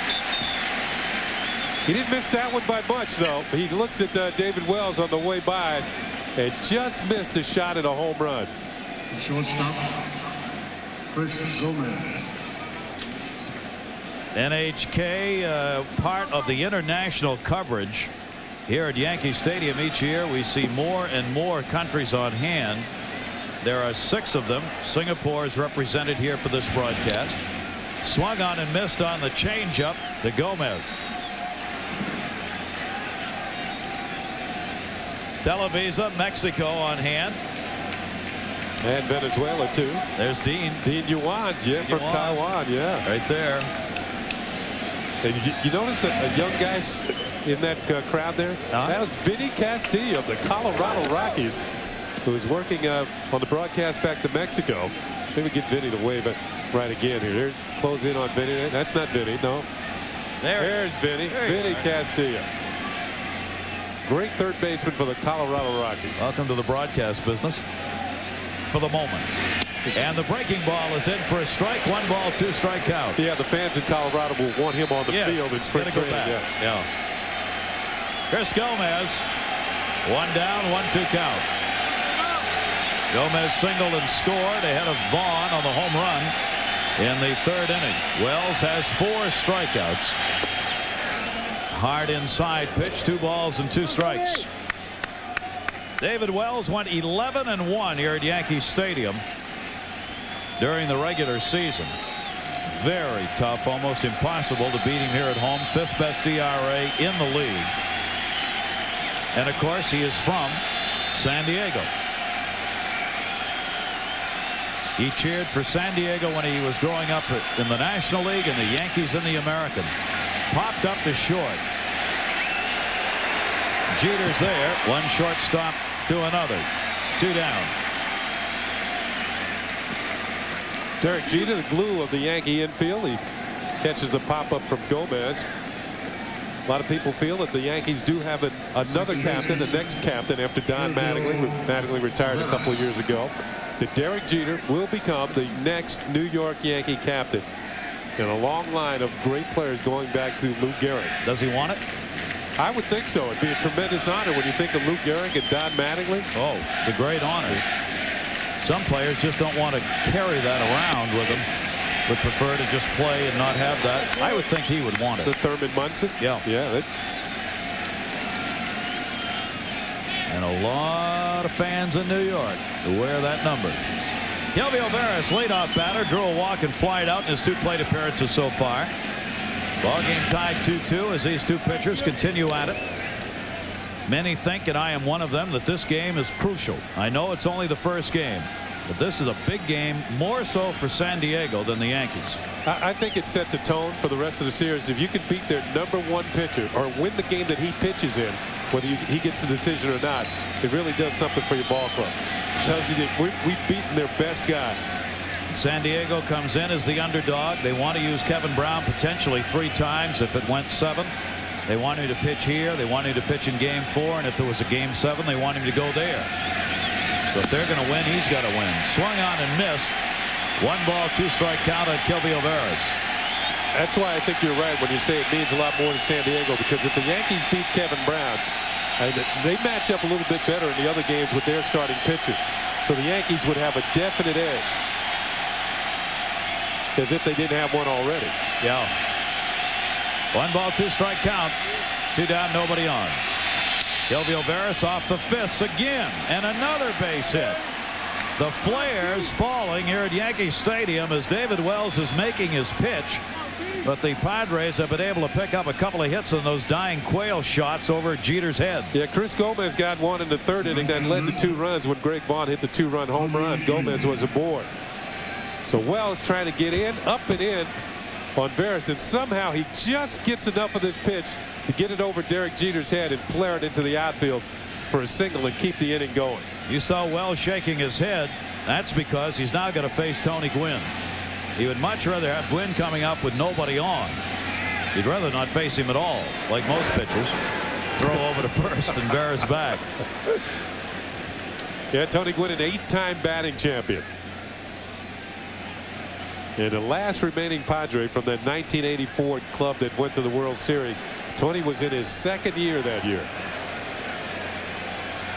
He didn't miss that one by much, though. He looks at David Wells on the way by and just missed a shot at a home run. Shortstop, Chris Gomez. NHK, part of the international coverage here at Yankee Stadium each year. We see more and more countries on hand. There are 6 of them. Singapore is represented here for this broadcast. Swung on and missed on the changeup to Gomez. Televisa, Mexico on hand. And Venezuela, too. There's Dean. Dean Yuan, from Taiwan, Right there. And you notice a young guy in that crowd there? That was Vinny Castillo of the Colorado Rockies, who was working on the broadcast back to Mexico. Maybe get Vinny to wave it right again here. There, close in on Vinny. That's not Vinny, no. There's Vinny. Vinny Castillo. Great third baseman for the Colorado Rockies. Welcome to the broadcast business for the moment. And the breaking ball is in for a strike. 1 ball, 2 strike count. Yeah, the fans in Colorado will want him on the field in spring training. Yeah. Chris Gomez. 1 down, 1-2 count. Gomez singled and scored ahead of Vaughn on the home run in the 3rd inning. Wells has 4 strikeouts. Hard inside pitch, 2 balls and 2 strikes. David Wells went 11-1 here at Yankee Stadium during the regular season. Very tough, almost impossible to beat him here at home. 5th best ERA in the league. And of course, he is from San Diego. He cheered for San Diego when he was growing up in the National League and the Yankees in the American. Popped up to short. Jeter's there. 1 shortstop to another. 2 down. Derek Jeter, the glue of the Yankee infield. He catches the pop-up from Gomez. A lot of people feel that the Yankees do have another captain, the next captain after Don Mattingly. Mattingly retired a couple of years ago. That Derek Jeter will become the next New York Yankee captain. And a long line of great players going back to Lou Gehrig. Does he want it? I would think so. It'd be a tremendous honor when you think of Lou Gehrig and Don Mattingly. Oh, it's a great honor. Some players just don't want to carry that around with them. would prefer to just play and not have that. I would think he would want it. The Thurman Munson? Yeah. Yeah. And a lot of fans in New York who wear that number. Kelby O'Veras, leadoff batter, drew a walk and flied out in his 2 plate appearances so far. Ball game tied 2-2 as these 2 pitchers continue at it. Many think, and I am one of them, that this game is crucial. I know it's only the first game, but this is a big game, more so for San Diego than the Yankees. I think it sets a tone for the rest of the series. If you can beat their #1 pitcher or win the game that he pitches in, whether he gets the decision or not, it really does something for your ball club. It tells you that we've beaten their best guy. San Diego comes in as the underdog. They want to use Kevin Brown potentially 3 times if it went 7. They want him to pitch here. They want him to pitch in game 4. And if there was a game 7, they want him to go there. So if they're going to win, he's got to win. Swung on and missed. 1 ball, 2 strike count on Kelby O'Veras. That's why I think you're right when you say it means a lot more to San Diego, because if the Yankees beat Kevin Brown, they match up a little bit better in the other games with their starting pitchers. So the Yankees would have a definite edge, as if they didn't have one already. Yeah. 1 ball, 2 strike count. 2 down, nobody on. Kelby O'Veras off the fists again, and another base hit. The flares falling here at Yankee Stadium as David Wells is making his pitch. But the Padres have been able to pick up a couple of hits on those dying quail shots over Jeter's head. Yeah, Chris Gomez got one in the 3rd inning that led to 2 runs when Greg Vaughn hit the 2-run home run. Gomez was aboard. So Wells trying to get in, up and in on Veras, and somehow he just gets enough of this pitch to get it over Derek Jeter's head and flare it into the outfield for a single and keep the inning going. You saw Wells shaking his head. That's because he's now going to face Tony Gwynn. He would much rather have Gwynn coming up with nobody on. He'd rather not face him at all, like most pitchers. Throw over to first and Veras back. Yeah, Tony Gwynn, an 8-time batting champion. And the last remaining Padre from that 1984 club that went to the World Series. Tony was in his 2nd year that year.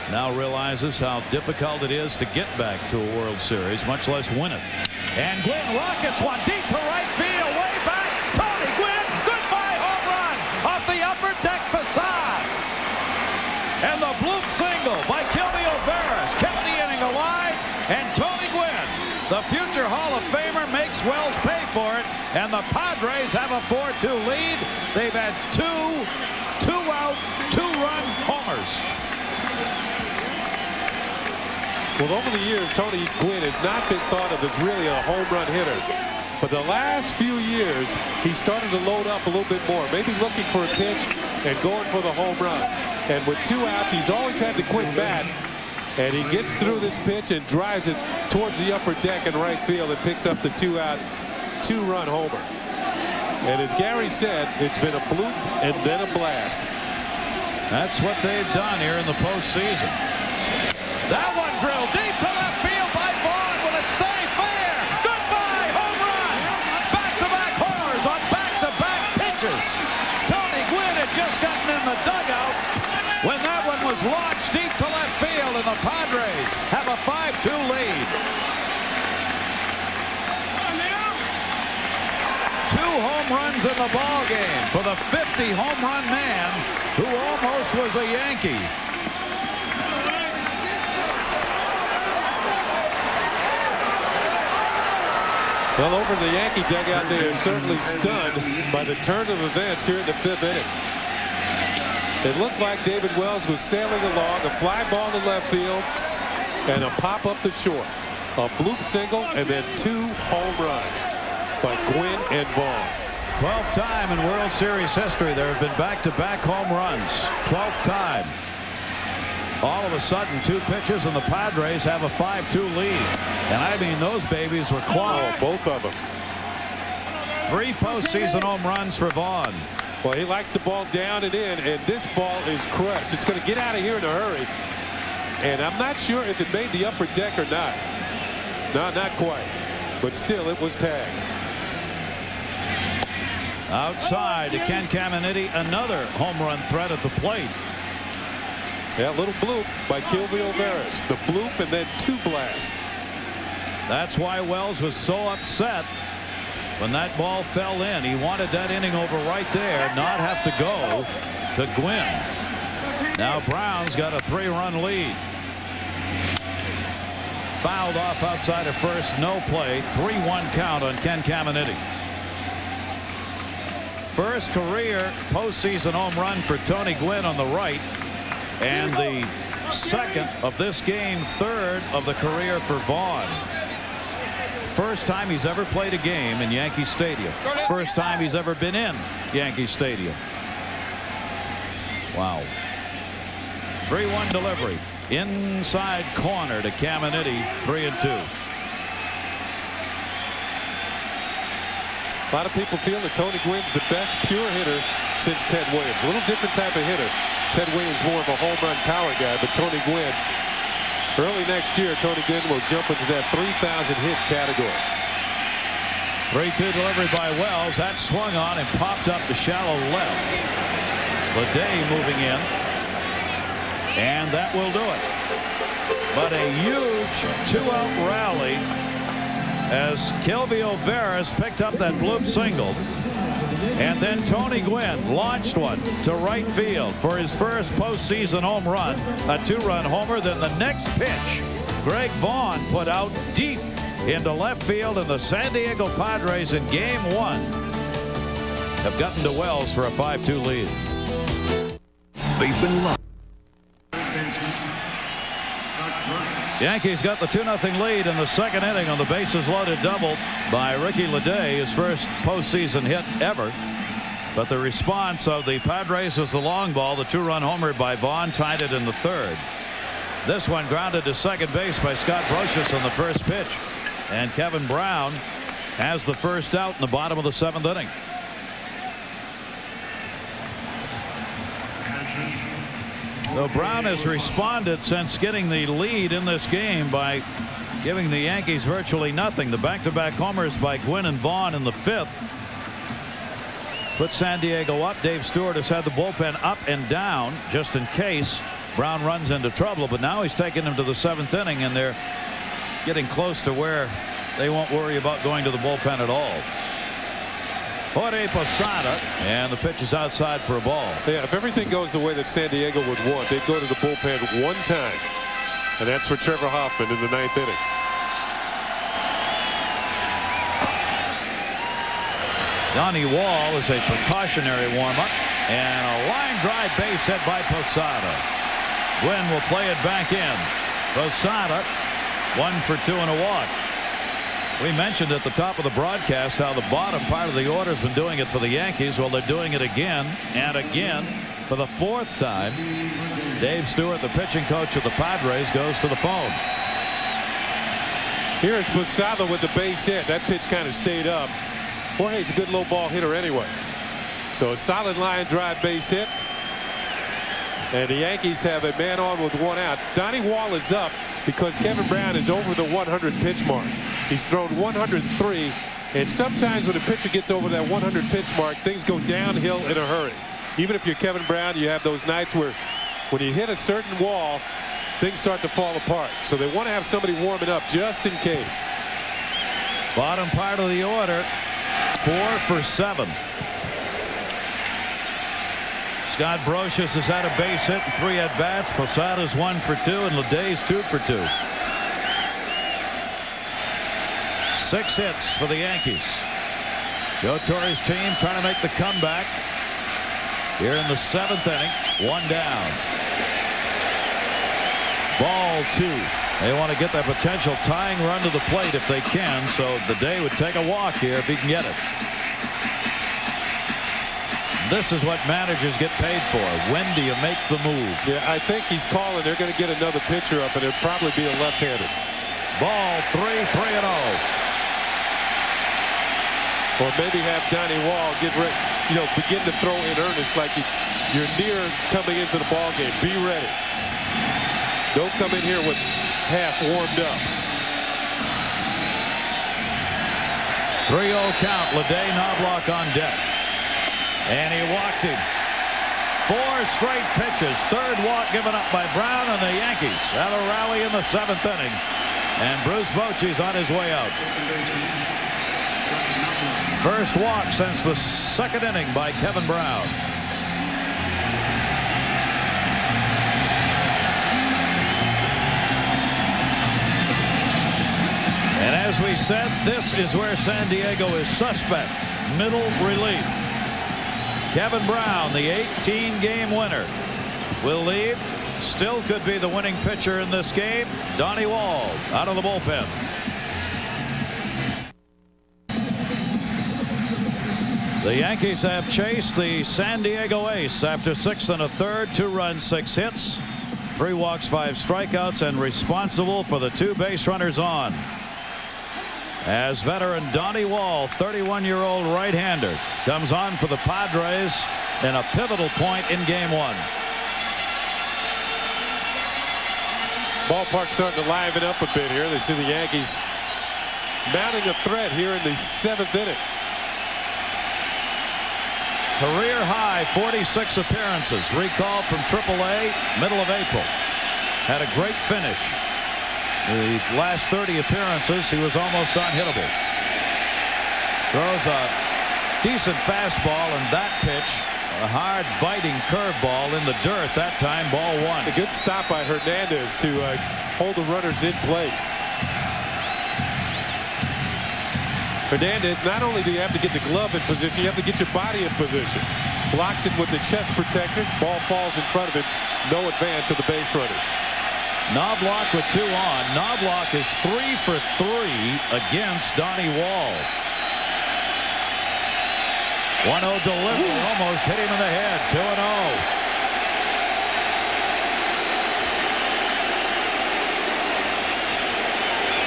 Now realizes how difficult it is to get back to a World Series, much less win it. And Gwynn rockets one deep to right field, way back. Tony Gwynn, goodbye home run off the upper deck facade. And the bloop single by Kelby O'Veras kept the inning alive. And Tony Gwynn, the future Hall of Famer, makes Wells pay for it. And the Padres have a 4-2 lead. They've had 2 two-out, 2-run homers. Well, over the years, Tony Gwynn has not been thought of as really a home run hitter. But the last few years, he started to load up a little bit more, maybe looking for a pitch and going for the home run. And with 2 outs, he's always had to quit bat. And he gets through this pitch and drives it towards the upper deck in right field and picks up the 2-out, 2-run homer. And as Gary said, it's been a bloop and then a blast. That's what they've done here in the postseason. That one drilled deep to left field by Vaughn. Will it stay fair? Goodbye, home run. Back-to-back homers on back-to-back pitches. Tony Gwynn had just gotten in the dugout when that one was launched deep to left field, and the Padres have a 5-2 lead. 2 home runs in the ball game for the 50 home run man who almost was a Yankee. Well, over in the Yankee dugout, they are certainly stunned by the turn of events here in the 5th inning. It looked like David Wells was sailing along, a fly ball to left field, and a pop up the short. A bloop single, and then 2 home runs by Gwynn and Vaughn. 12th time in World Series history there have been back-to-back home runs. 12th time. All of a sudden, 2 pitches, and the Padres have a 5-2 lead. And I mean, those babies were clogged. Oh, both of them. 3 postseason home runs for Vaughn. Well, he likes the ball down and in, and this ball is crushed. It's going to get out of here in a hurry. And I'm not sure if it made the upper deck or not. No, not quite. But still, it was tagged. Outside to Ken Caminiti, another home run threat at the plate. Yeah, a little bloop by Kelby O'Veras. The bloop and then 2 blasts. That's why Wells was so upset when that ball fell in. He wanted that inning over right there, not have to go to Gwynn. Now Brown's got a 3-run lead. Fouled off outside of first, no play. 3-1 count on Ken Caminiti. First career postseason home run for Tony Gwynn on the right, and the second of this game, third of the career for Vaughn. First time he's ever played a game in Yankee Stadium. First time he's ever been in Yankee Stadium. Wow. 3-1 delivery. Inside corner to Caminiti, 3-2. A lot of people feel that Tony Gwynn's the best pure hitter since Ted Williams. A little different type of hitter. Ted Williams more of a home run power guy, but Tony Gwynn, early next year, Tony Gwynn will jump into that 3,000 hit category. 3-2 delivery by Wells. That swung on and popped up to shallow left. Leday moving in. And that will do it. But a huge 2-out rally as Kelvio Veras picked up that bloop single. And then Tony Gwynn launched one to right field for his first postseason home run. A 2-run homer. Then the next pitch, Greg Vaughn put out deep into left field, and the San Diego Padres in Game 1 have gotten to Wells for a 5-2 lead. They've been locked. Yankees got the 2-0 lead in the second inning on the bases loaded double by Ricky Leday, his first postseason hit ever. But the response of the Padres was the long ball. The 2-run homer by Vaughn tied it in the third. This one grounded to second base by Scott Brocious on the first pitch. And Kevin Brown has the first out in the bottom of the 7th inning. So Brown has responded since getting the lead in this game by giving the Yankees virtually nothing. The back-to-back homers by Gwynn and Vaughn in the 5th put San Diego up. Dave Stewart has had the bullpen up and down just in case Brown runs into trouble, but now he's taking them to the 7th inning, and they're getting close to where they won't worry about going to the bullpen at all. Jorge Posada, and the pitch is outside for a ball. Yeah, if everything goes the way that San Diego would want, they'd go to the bullpen one time, and that's for Trevor Hoffman in the 9th inning. Donnie Wall is a precautionary warm-up, and a line drive base hit by Posada. Gwynn will play it back in. Posada 1 for 2 and a walk. We mentioned at the top of the broadcast how the bottom part of the order has been doing it for the Yankees. Well, they're doing it again and again for the 4th time. Dave Stewart, the pitching coach of the Padres, goes to the phone. Here's Posada with the base hit. That pitch kind of stayed up. Jorge's a good low ball hitter anyway. So a solid line drive base hit. And the Yankees have a man on with 1 out. Donnie Wall is up because Kevin Brown is over the 100 pitch mark. He's thrown 103, and sometimes when a pitcher gets over that 100 pitch mark, things go downhill in a hurry. Even if you're Kevin Brown, you have those nights where when you hit a certain wall, things start to fall apart. So they want to have somebody warming up just in case. Bottom part of the order, 4 for 7. Scott Brocious has had a base hit and 3 at-bats. Posada's 1 for 2, and Leday's 2 for 2. 6 hits for the Yankees. Joe Torre's team trying to make the comeback here in the 7th inning. 1 down. Ball 2. They want to get that potential tying run to the plate if they can, so Leday would take a walk here if he can get it. This is what managers get paid for. When do you make the move? Yeah, I think he's calling. They're going to get another pitcher up, and it'll probably be a left-handed. Ball 3, 3-0. Or maybe have Donnie Wall get ready, begin to throw in earnest like you're near coming into the ball game. Be ready. Don't come in here with half warmed up. 3-0 count. Leday, Knoblauch on deck. And he walked him. 4 straight pitches. 3rd walk given up by Brown, and the Yankees have a rally in the 7th inning. And Bruce Bochy's on his way out. First walk since the second inning by Kevin Brown. And as we said, this is where San Diego is suspect. Middle relief. Kevin Brown, the 18-game winner, will leave. Still could be the winning pitcher in this game. Donnie Wall out of the bullpen. The Yankees have chased the San Diego ace after 6 1/3, 2 runs, 6 hits, 3 walks, 5 strikeouts, and responsible for the 2 base runners on. As veteran Donnie Wall, 31-year-old right-hander, comes on for the Padres in a pivotal point in Game 1. Ballpark starting to liven up a bit here. They see the Yankees mounting a threat here in the 7th inning. Career high 46 appearances, recalled from AAA middle of April. Had a great finish. The last 30 appearances, he was almost unhittable. Throws a decent fastball, and that pitch, a hard biting curveball in the dirt. That time, ball 1. A good stop by Hernandez to hold the runners in place. Hernandez, not only do you have to get the glove in position, you have to get your body in position. Blocks it with the chest protector. Ball falls in front of him. No advance of the base runners. Knoblauch with 2 on. Knoblauch is 3 for 3 against Donnie Wall. 1-0 delivery, almost hit him in the head. 2-0.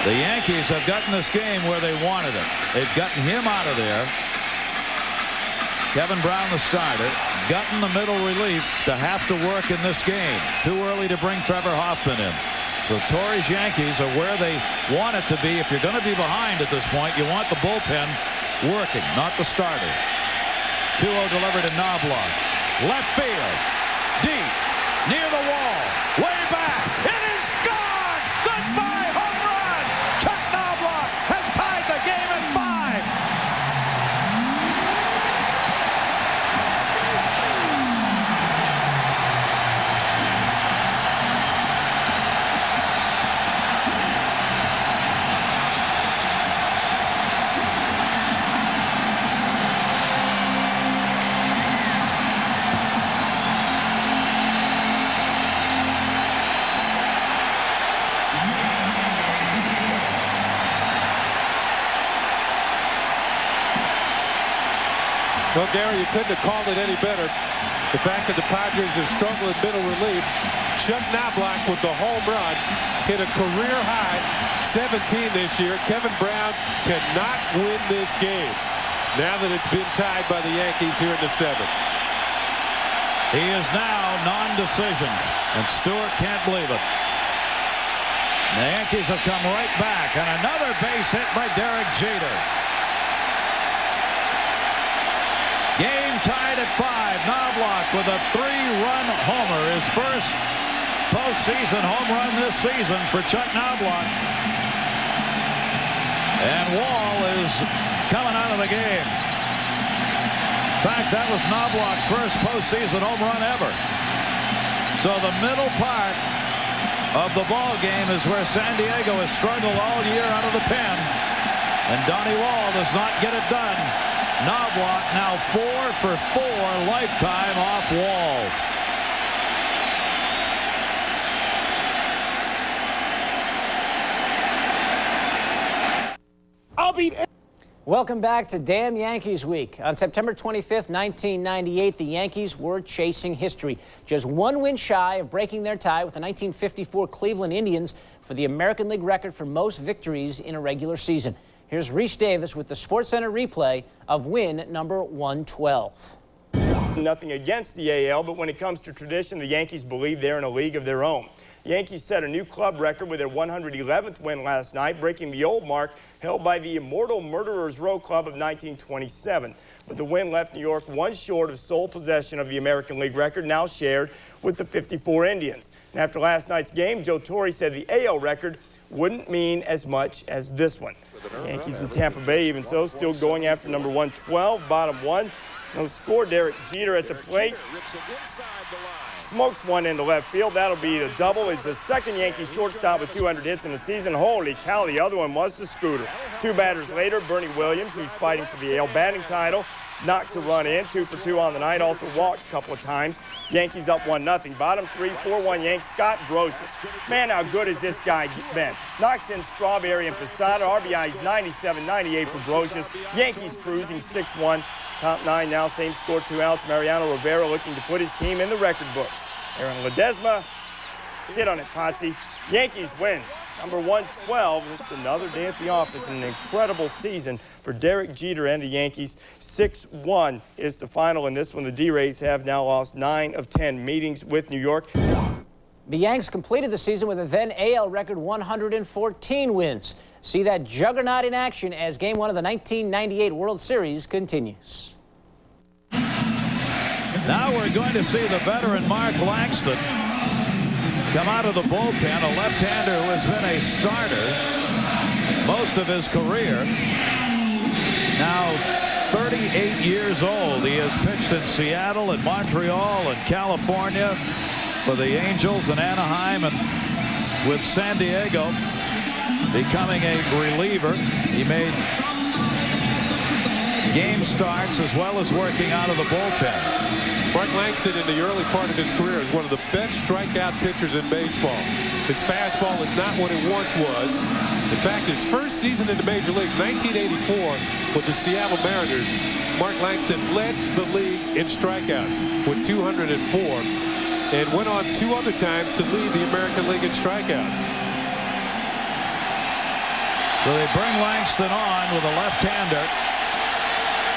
The Yankees have gotten this game where they wanted it. They've gotten him out of there. Kevin Brown, the starter, gotten the middle relief to have to work in this game. Too early to bring Trevor Hoffman in. So Torre's Yankees are where they want it to be. If you're going to be behind at this point, you want the bullpen working, not the starter. 2-0 delivered to Knoblauch. Left field. Deep. Near the wall. Way back. It is gone! Goodbye home run! Chuck Knoblauch has tied the game at 5. Well, Gary, you couldn't have called it any better. The fact that the Padres have struggled in middle relief. Chuck Knoblauch with the home run hit a career high 17 this year. Kevin Brown cannot win this game now that it's been tied by the Yankees here in the 7th. He is now non-decision, and Stewart can't believe it. The Yankees have come right back, and another base hit by Derek Jeter. Game tied at 5. Knoblauch with a 3-run homer. His first postseason home run this season for Chuck Knoblauch. And Wall is coming out of the game. In fact, that was Knoblauch's first postseason home run ever. So the middle part of the ball game is where San Diego has struggled all year out of the pen. And Donnie Wall does not get it done. Knoblauch now 4 for 4 lifetime off Wall. Welcome back to Damn Yankees Week. On September 25th, 1998, the Yankees were chasing history. Just 1 win shy of breaking their tie with the 1954 Cleveland Indians for the American League record for most victories in a regular season. Here's Reese Davis with the SportsCenter replay of win number 112. Nothing against the AL, but when it comes to tradition, the Yankees believe they're in a league of their own. The Yankees set a new club record with their 111th win last night, breaking the old mark held by the immortal Murderers Row Club of 1927. But the win left New York 1 short of sole possession of the American League record, now shared with the 54 Indians. And after last night's game, Joe Torre said the AL record wouldn't mean as much as this one. Yankees in Tampa Bay, even so, still going after number 112, bottom one. No score. Derek Jeter at the plate. Smokes one into left field. That'll be the double. It's the second Yankee shortstop with 200 hits in the season. Holy cow, the other one was the scooter. Two batters later, Bernie Williams, who's fighting for the AL batting title, knocks a run in, 2 for 2 on the night, also walked a couple of times. Yankees up 1-0. Bottom three, 4-1 Yanks. Scott Brosius. Man, how good has this guy been? Knocks in Strawberry and Posada. RBIs 97-98 for Brosius. Yankees cruising 6-1. Top 9 now, same score, 2 outs. Mariano Rivera looking to put his team in the record books. Aaron Ledesma, sit on it, Potsy. Yankees win. Number 112, just another day at the office. An incredible season for Derek Jeter and the Yankees. 6-1 is the final in this one. The D-Rays have now lost 9 of 10 meetings with New York. The Yanks completed the season with a then AL record 114 wins. See that juggernaut in action as Game 1 of the 1998 World Series continues. Now we're going to see the veteran Mark Langston come out of the bullpen, a left-hander who has been a starter most of his career. Now 38 years old. He has pitched in Seattle and Montreal and California for the Angels and Anaheim, and with San Diego becoming a reliever. He made game starts as well as working out of the bullpen. Mark Langston in the early part of his career is one of the best strikeout pitchers in baseball. His fastball is not what it once was. In fact, his first season in the major leagues, 1984, with the Seattle Mariners, Mark Langston led the league in strikeouts with 204 and went on 2 other times to lead the American League in strikeouts. So they bring Langston on with a left-hander.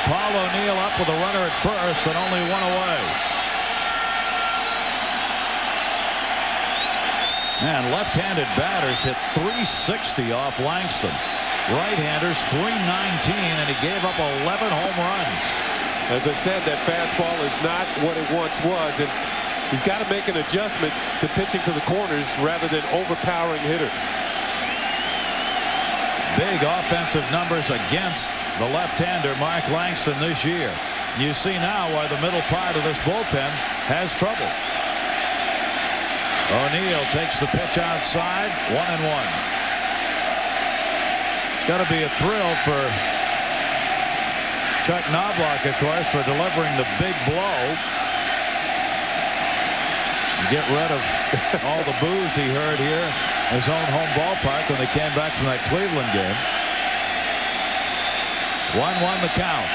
Paul O'Neill up with a runner at first and only 1 away. Man, left-handed batters hit 360 off Langston. Right-handers 319, and he gave up 11 home runs. As I said, that fastball is not what it once was, and he's got to make an adjustment to pitching to the corners rather than overpowering hitters. Big offensive numbers against the left-hander Mark Langston this year. You see now why the middle part of this bullpen has trouble. O'Neill takes the pitch outside, 1-1. It's got to be a thrill for Chuck Knoblauch, of course, for delivering the big blow. Get rid of all the boos he heard here in his own home ballpark when they came back from that Cleveland game. 1-1 the count.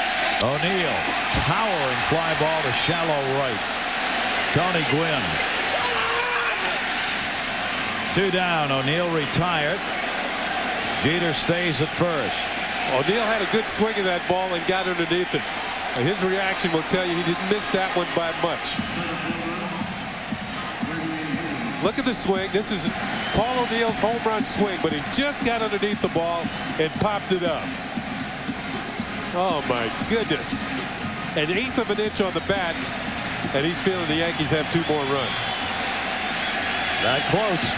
O'Neill, towering fly ball to shallow right. Tony Gwynn. 2 down. O'Neill retired. Jeter stays at first. O'Neill had a good swing of that ball and got underneath it. His reaction will tell you he didn't miss that one by much. Look at the swing. This is Paul O'Neill's home run swing, but he just got underneath the ball and popped it up. Oh my goodness. An 1/8 of an inch on the bat, and he's feeling the Yankees have 2 more runs. That close.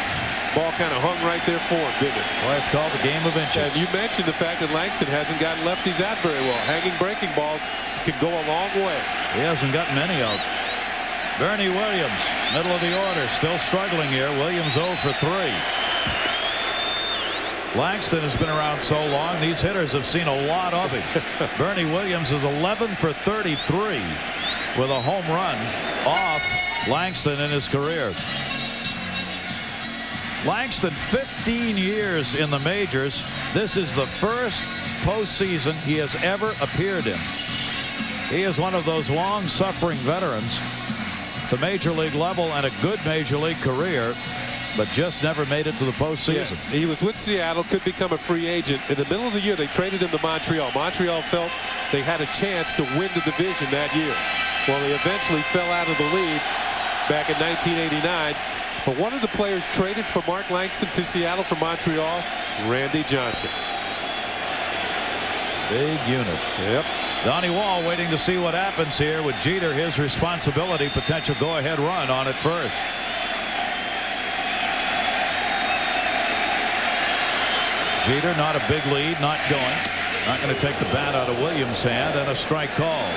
Ball kind of hung right there for him, didn't it? Well, it's called the game of inches. And you mentioned the fact that Langston hasn't gotten lefties out very well. Hanging breaking balls can go a long way. He hasn't gotten many out. Bernie Williams, middle of the order, still struggling here. Williams 0 for 3. Langston has been around so long, these hitters have seen a lot of him. Bernie Williams is 11 for 33 with a home run off Langston in his career. Langston, 15 years in the majors. This is the first postseason he has ever appeared in. He is one of those long-suffering veterans at the major league level and a good major league career, but just never made it to the postseason. Yeah, he was with Seattle, could become a free agent. In the middle of the year, they traded him to Montreal. Montreal felt they had a chance to win the division that year. Well, they eventually fell out of the lead back in 1989. But one of the players traded for Mark Langston to Seattle from Montreal, Randy Johnson. Big unit. Yep. Donnie Wall waiting to see what happens here with Jeter, his responsibility, potential go-ahead run on at first. Jeter, not a big lead, not going. Not going to take the bat out of Williams' hand, and a strike called.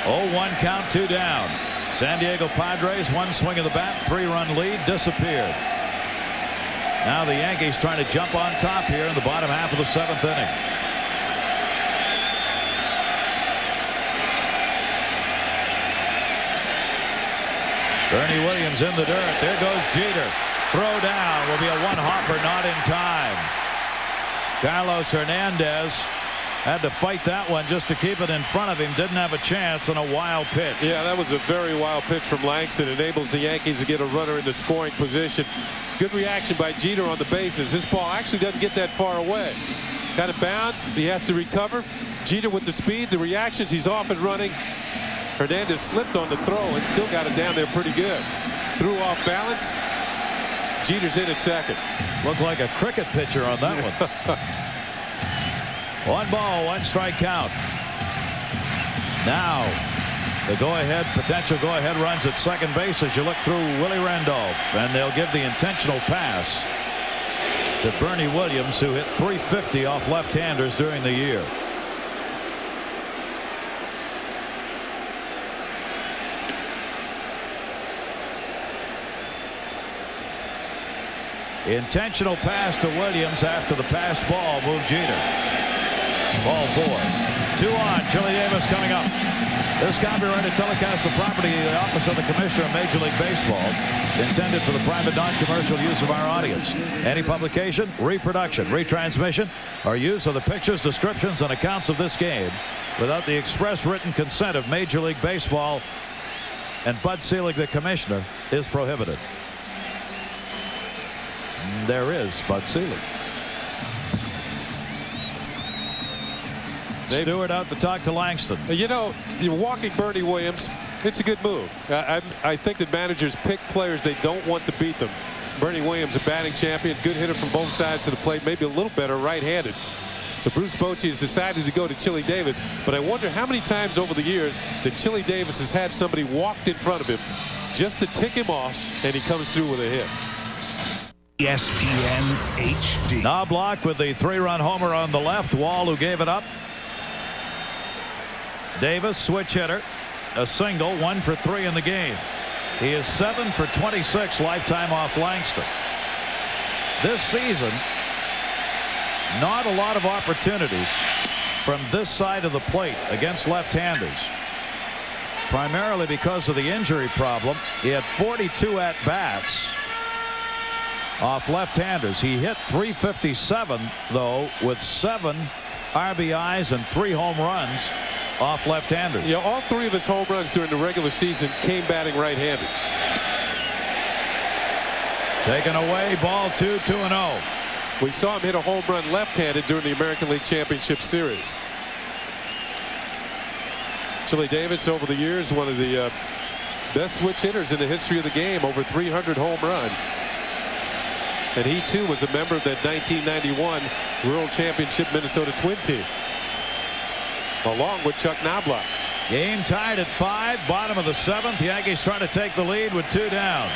0-1 count, 2 down. San Diego Padres, one swing of the bat, 3-run lead disappeared. Now the Yankees trying to jump on top here in the bottom half of the 7th inning. Bernie Williams in the dirt. There goes Jeter. Throw down will be a one-hopper, not in time. Carlos Hernandez had to fight that one just to keep it in front of him. Didn't have a chance on a wild pitch. Yeah, that was a very wild pitch from Langston. Enables the Yankees to get a runner into scoring position. Good reaction by Jeter on the bases. This ball actually doesn't get that far away. Kind of bounds. He has to recover. Jeter with the speed, the reactions. He's off and running. Hernandez slipped on the throw and still got it down there pretty good. Threw off balance. Jeter's in at second. Looked like a cricket pitcher on that one. 1 ball, 1 strike count. Now the potential go-ahead runs at second base as you look through Willie Randolph, and they'll give the intentional pass to Bernie Williams, who hit .350 off left-handers during the year. Intentional pass to Williams after the pass ball moved Jeter. Ball 4. 2 on. Chili Davis coming up. This copyrighted telecast the property of the Office of the Commissioner of Major League Baseball, intended for the private non-commercial use of our audience. Any publication, reproduction, retransmission, or use of the pictures, descriptions, and accounts of this game without the express written consent of Major League Baseball and Bud Selig, the Commissioner, is prohibited. There is Bud Selig. Stewart out to talk to Langston. You know, you're walking Bernie Williams. It's a good move. I think that managers pick players they don't want to beat them. Bernie Williams, a batting champion, good hitter from both sides of the plate, maybe a little better right-handed. So Bruce Bochy has decided to go to Chili Davis, but I wonder how many times over the years that Chili Davis has had somebody walked in front of him just to tick him off, and he comes through with a hit. ESPN HD. Knoblauch with the 3-run homer on the left. Wall, who gave it up. Davis, switch hitter, a single, 1 for 3 in the game. He is 7 for 26 lifetime off Langston. This season, not a lot of opportunities from this side of the plate against left-handers, primarily because of the injury problem. He had 42 at-bats off left-handers. He hit .357, though, with 7 RBIs and 3 home runs off left-handers. Yeah, all 3 of his home runs during the regular season came batting right-handed. Taken away, ball 2, 2-0. We saw him hit a home run left-handed during the American League Championship Series. Chili Davis, over the years, one of the best switch hitters in the history of the game, over 300 home runs. And he, too, was a member of that 1991 World Championship Minnesota Twin team, along with Chuck Knoblauch. Game tied at 5, bottom of the 7th. The Yankees trying to take the lead with 2 down.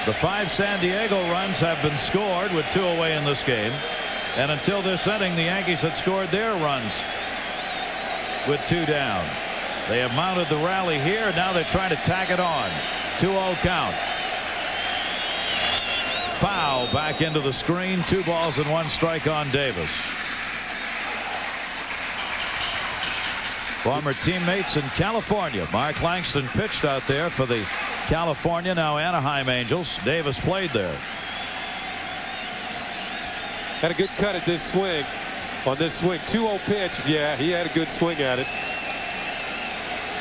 The 5 San Diego runs have been scored with 2 away in this game. And until this inning, the Yankees had scored their runs with 2 down. They have mounted the rally here. Now they're trying to tack it on. 2-0 count. Foul back into the screen. 2 balls and 1 strike on Davis. Former teammates in California. Mark Langston pitched out there for the California, now Anaheim Angels. Davis played there. Had a good cut at this swing. On this swing, 2-0 pitch. Yeah, he had a good swing at it.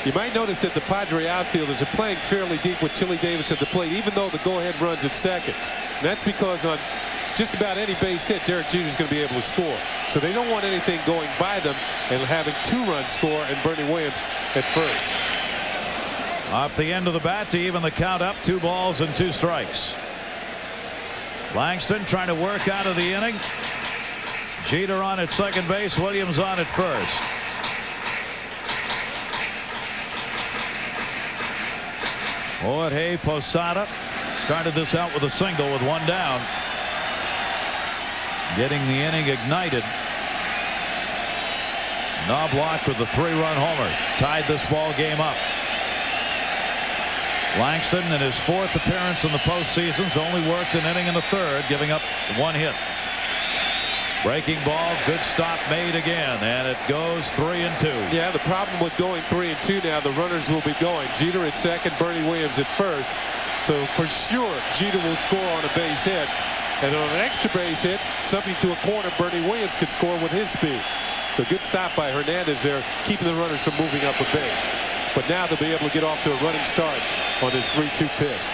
You might notice that the Padre outfielders are playing fairly deep with Chili Davis at the plate, even though the go-ahead runs at second. And that's because on just about any base hit, Derek Jeter is going to be able to score. So they don't want anything going by them and having 2-run score and Bernie Williams at first. Off the end of the bat to even the count up. 2 balls and 2 strikes. Langston trying to work out of the inning. Jeter on at second base. Williams on at first. Jorge Posada started this out with a single with 1 down. getting the inning ignited. Knoblauch with the 3-run homer tied this ball game up. Langston, in his 4th appearance in the postseason, has only worked an inning in the 3rd, giving up 1 hit. Breaking ball, good stop made again, and it goes 3-2. Yeah, the problem with going 3-2 now, the runners will be going. Jeter at second, Bernie Williams at first. So for sure, Jeter will score on a base hit. And on an extra base hit, something to a corner, Bernie Williams could score with his speed. So good stop by Hernandez there, keeping the runners from moving up a base. But now they'll be able to get off to a running start on this 3-2 pitch.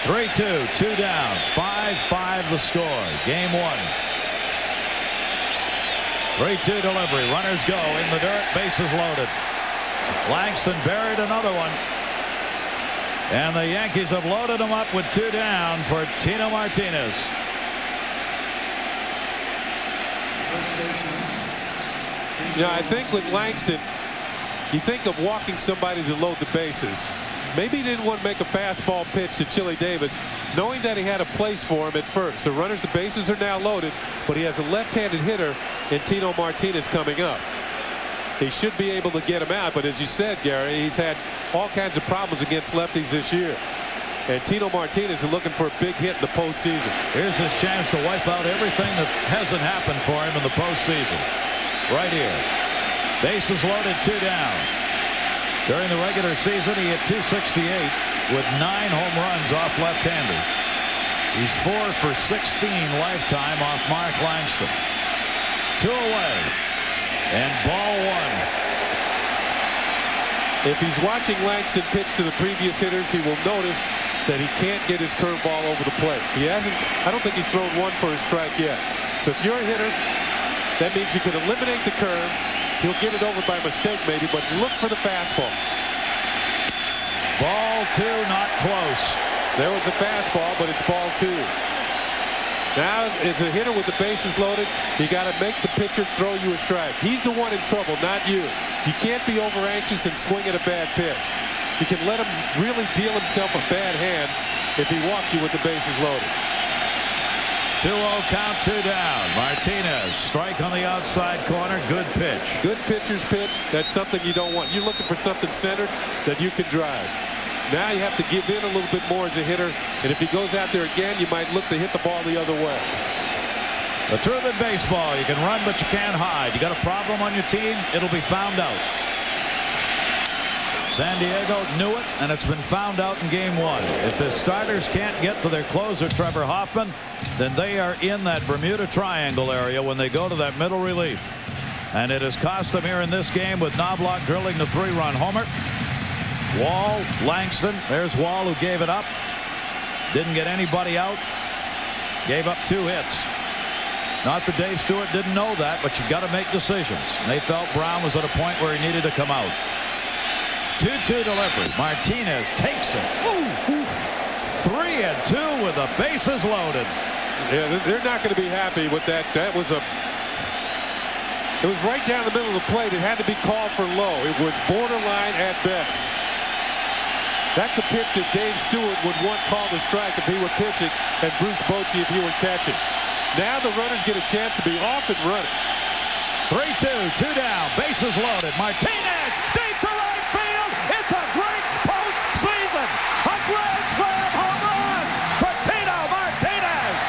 (3-2), 2 down, 5-5 the score. Game 1. 3-2 delivery. Runners go in the dirt. Bases loaded. Langston buried another one. And the Yankees have loaded him up with 2 down for Tino Martinez. You know, I think with Langston, you think of walking somebody to load the bases. Maybe he didn't want to make a fastball pitch to Chili Davis, knowing that he had a place for him at first. The runners, the bases are now loaded, but he has a left-handed hitter in Tino Martinez coming up. He should be able to get him out, but as you said, Gary, he's had all kinds of problems against lefties this year. And Tino Martinez is looking for a big hit in the postseason. Here's his chance to wipe out everything that hasn't happened for him in the postseason. Right here. Bases loaded, 2 down. During the regular season, he hit .268 with 9 home runs off left-handers. He's 4 for 16 lifetime off Mark Langston. 2 away. And ball 1. If he's watching Langston pitch to the previous hitters, he will notice that he can't get his curveball over the plate. He hasn't. I don't think he's thrown 1 for a strike yet. So if you're a hitter, that means you can eliminate the curve. He'll get it over by mistake maybe, but look for the fastball. Ball 2, not close. There was a fastball, but it's ball 2. Now, as a hitter with the bases loaded, you got to make the pitcher throw you a strike. He's the one in trouble, not you. You can't be over anxious and swing at a bad pitch. You can let him really deal himself a bad hand if he walks you with the bases loaded. 2-0 count, 2 down. Martinez, strike on the outside corner. Good pitch. Good pitcher's pitch. That's something you don't want. You're looking for something centered that you can drive. Now you have to give in a little bit more as a hitter. And if he goes out there again, you might look to hit the ball the other way. The truth in baseball, you can run, but you can't hide. You got a problem on your team, it'll be found out. San Diego knew it, and it's been found out in game 1. If the starters can't get to their closer, Trevor Hoffman, then they are in that Bermuda Triangle area when they go to that middle relief. And it has cost them here in this game with Knoblauch drilling the 3-run homer. Wall, Langston, there's Wall who gave it up. Didn't get anybody out. Gave up 2 hits. Not that Dave Stewart didn't know that, but you've got to make decisions. And they felt Brown was at a point where he needed to come out. 2-2 delivery. Martinez takes it. 3-2 with the bases loaded. Yeah, they're not going to be happy with that. That was it was right down the middle of the plate. It had to be called for low. It was borderline at best. That's a pitch that Dave Stewart would want called a strike if he were pitching, and Bruce Bochy if he were catching. Now the runners get a chance to be off and running. 3-2, 2 down, bases loaded. Martinez deep to right field. It's a great postseason. A grand slam home run for Tino Martinez.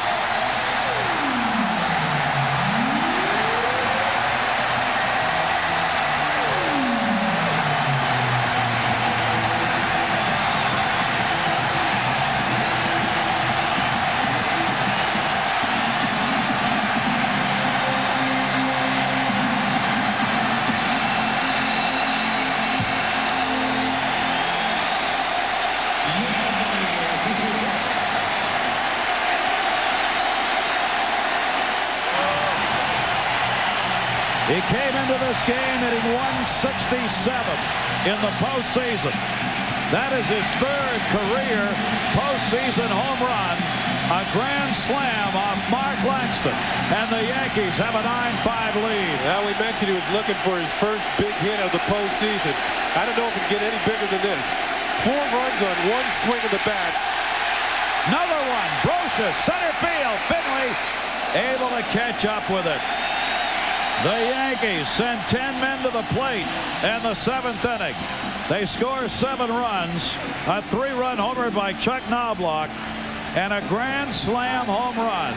He came into this game hitting .167 in the postseason. That is his 3rd career postseason home run. A grand slam on Mark Langston. And the Yankees have a 9-5 lead. Now, we mentioned he was looking for his first big hit of the postseason. I don't know if he can get any bigger than this. 4 runs on 1 swing of the bat. Another one. Brocious, center field. Finley able to catch up with it. The Yankees send 10 men to the plate in the 7th inning. They score 7 runs, a 3-run homer by Chuck Knoblauch, and a grand slam home run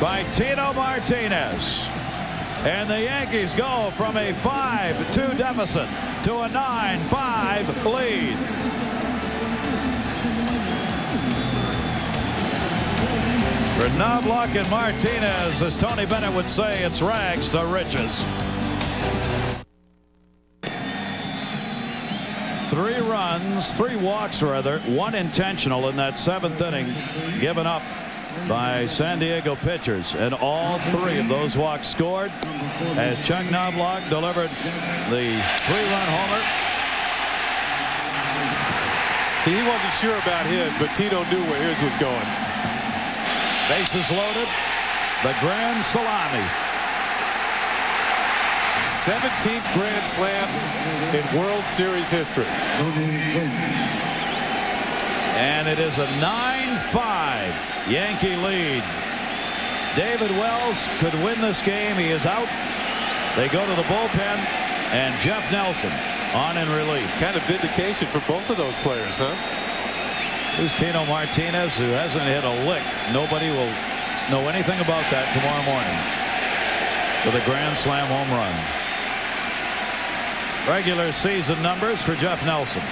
by Tino Martinez. And the Yankees go from a 5-2 deficit to a 9-5 lead. For Knoblauch and Martinez, as Tony Bennett would say, it's rags to riches. 3 runs, 3 walks rather, 1 intentional in that 7th inning given up by San Diego pitchers, and all 3 of those walks scored as Chuck Knoblauch delivered the 3-run homer. See, he wasn't sure about his, but Tino knew where his was going. Bases loaded. The grand salami. 17th grand slam in World Series history. And it is a 9-5 Yankee lead. David Wells could win this game. He is out. They go to the bullpen, and Jeff Nelson on in relief. Kind of vindication for both of those players, huh? Here's Tino Martinez, who hasn't hit a lick. Nobody will know anything about that tomorrow morning with a grand slam home run. Regular season numbers for Jeff Nelson.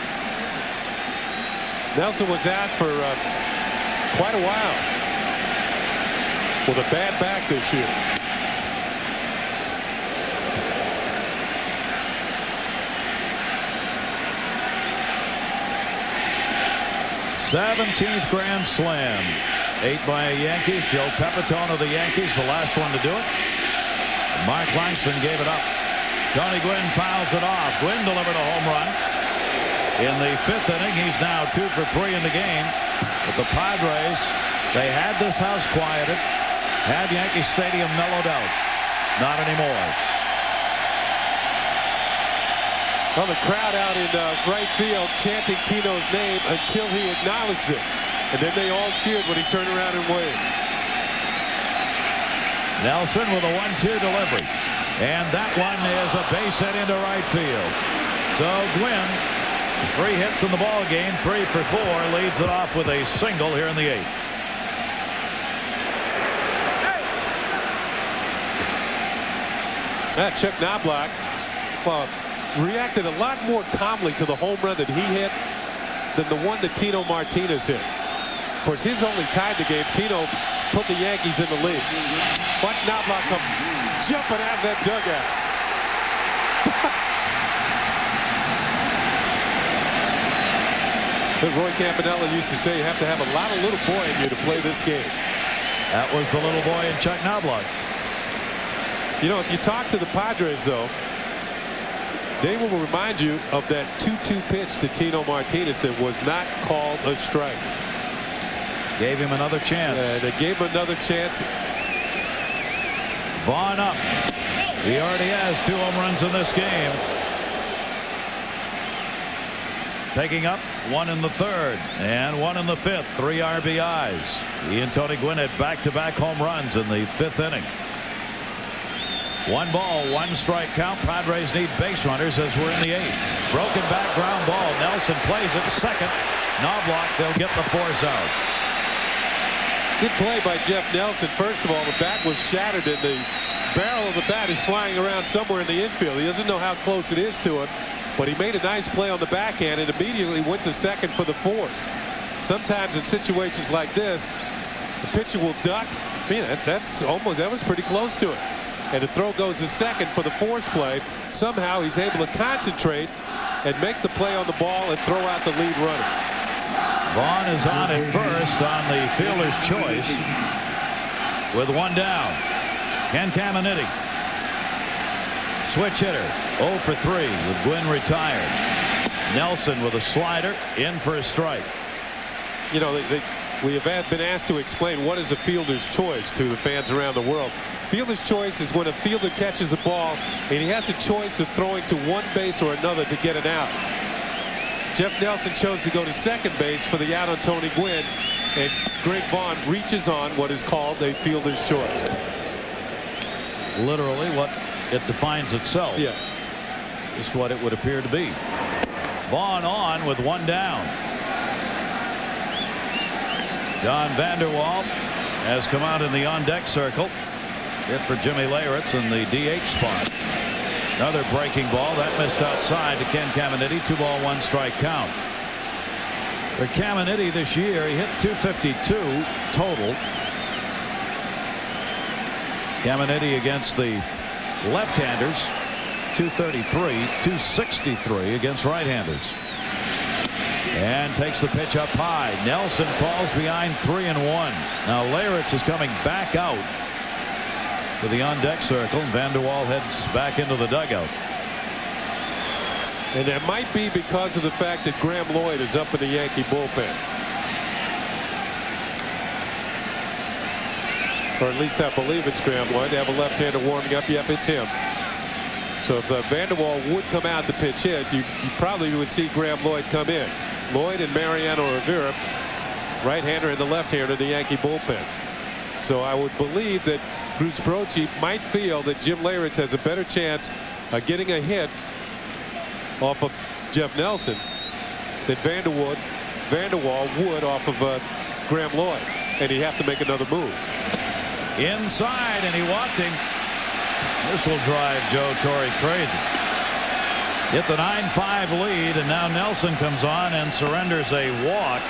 Nelson was out for quite a while with a bad back this year. th grand slam. 8 by Yankees. Joe Pepitone of the Yankees, the last one to do it. Mark Langston gave it up. Tony Gwynn fouls it off. Gwynn delivered a home run. In the 5th inning, he's now 2 for 3 in the game. But the Padres, they had this house quieted, had Yankee Stadium mellowed out. Not anymore. Well, the crowd out in right field chanting Tino's name until he acknowledged it. And then they all cheered when he turned around and waved. Nelson with a 1-2 delivery. And that one is a base hit into right field. So Gwynn, 3 hits in the ball game, 3 for 4, leads it off with a single here in the 8th. Chuck Knoblauch, well, reacted a lot more calmly to the home run that he hit than the one that Tino Martinez hit. Of course, his only tied the game. Tino put the Yankees in the lead. Watch Knoblauch come jumping out of that dugout. But Roy Campanella used to say you have to have a lot of little boy in you to play this game. That was the little boy in Chuck Knoblauch. You know, if you talk to the Padres, though, they will remind you of that 2-2 pitch to Tino Martinez that was not called a strike. Gave him another chance. They gave him another chance. Vaughn up. He already has 2 home runs in this game. Picking up 1 in the 3rd and 1 in the 5th. 3 RBIs. He and Tony Gwynn had back-to-back home runs in the 5th inning. 1 ball, 1 strike count. Padres need base runners as we're in the 8th. Broken back ground ball. Nelson plays it second. Knoblauch, they'll get the force out. Good play by Jeff Nelson. First of all, the bat was shattered and the barrel of the bat is flying around somewhere in the infield. He doesn't know how close it is to him, but he made a nice play on the backhand and immediately went to second for the force. Sometimes in situations like this, the pitcher will duck. Man, that was pretty close to it. And the throw goes to second for the force play. Somehow he's able to concentrate and make the play on the ball and throw out the lead runner. Vaughn is on at first on the fielder's choice with 1 down. Ken Caminiti, switch hitter, 0 for 3 with Gwynn retired. Nelson with a slider in for a strike. You know, we have been asked to explain what is a fielder's choice to the fans around the world. Fielder's choice is when a fielder catches a ball and he has a choice of throwing to one base or another to get an out. Jeff Nelson chose to go to second base for the out on Tony Gwynn, and Greg Vaughn reaches on what is called a fielder's choice. Literally what it defines itself. Yeah. Just what it would appear to be. Vaughn on with one down. John Vander Wal has come out in the on-deck circle. Hit for Jimmy Leyritz in the DH spot. Another breaking ball that missed outside to Ken Caminiti. 2 ball 1 strike count. For Caminiti this year, he hit .252 total. Caminiti against the left-handers, .233, .263 against right-handers. And takes the pitch up high. Nelson falls behind 3-1. Now Leyritz is coming back out to the on-deck circle. And Vander Wal heads back into the dugout. And that might be because of the fact that Graham Lloyd is up in the Yankee bullpen. Or at least I believe it's Graham Lloyd. They have a left-hander warming up. Yep, it's him. So if Vander Wal would come out to pitch hit, you probably would see Graham Lloyd come in. Lloyd and Mariano Rivera, right-hander and the left-hander in the Yankee bullpen. So I would believe that Bruce Bochy might feel that Jim Leyritz has a better chance of getting a hit off of Jeff Nelson than Vander Wal would off of Graham Lloyd, and he'd have to make another move. Inside, and he walked him. This will drive Joe Torre crazy. Get the 9-5 lead, and now Nelson comes on and surrenders a walk,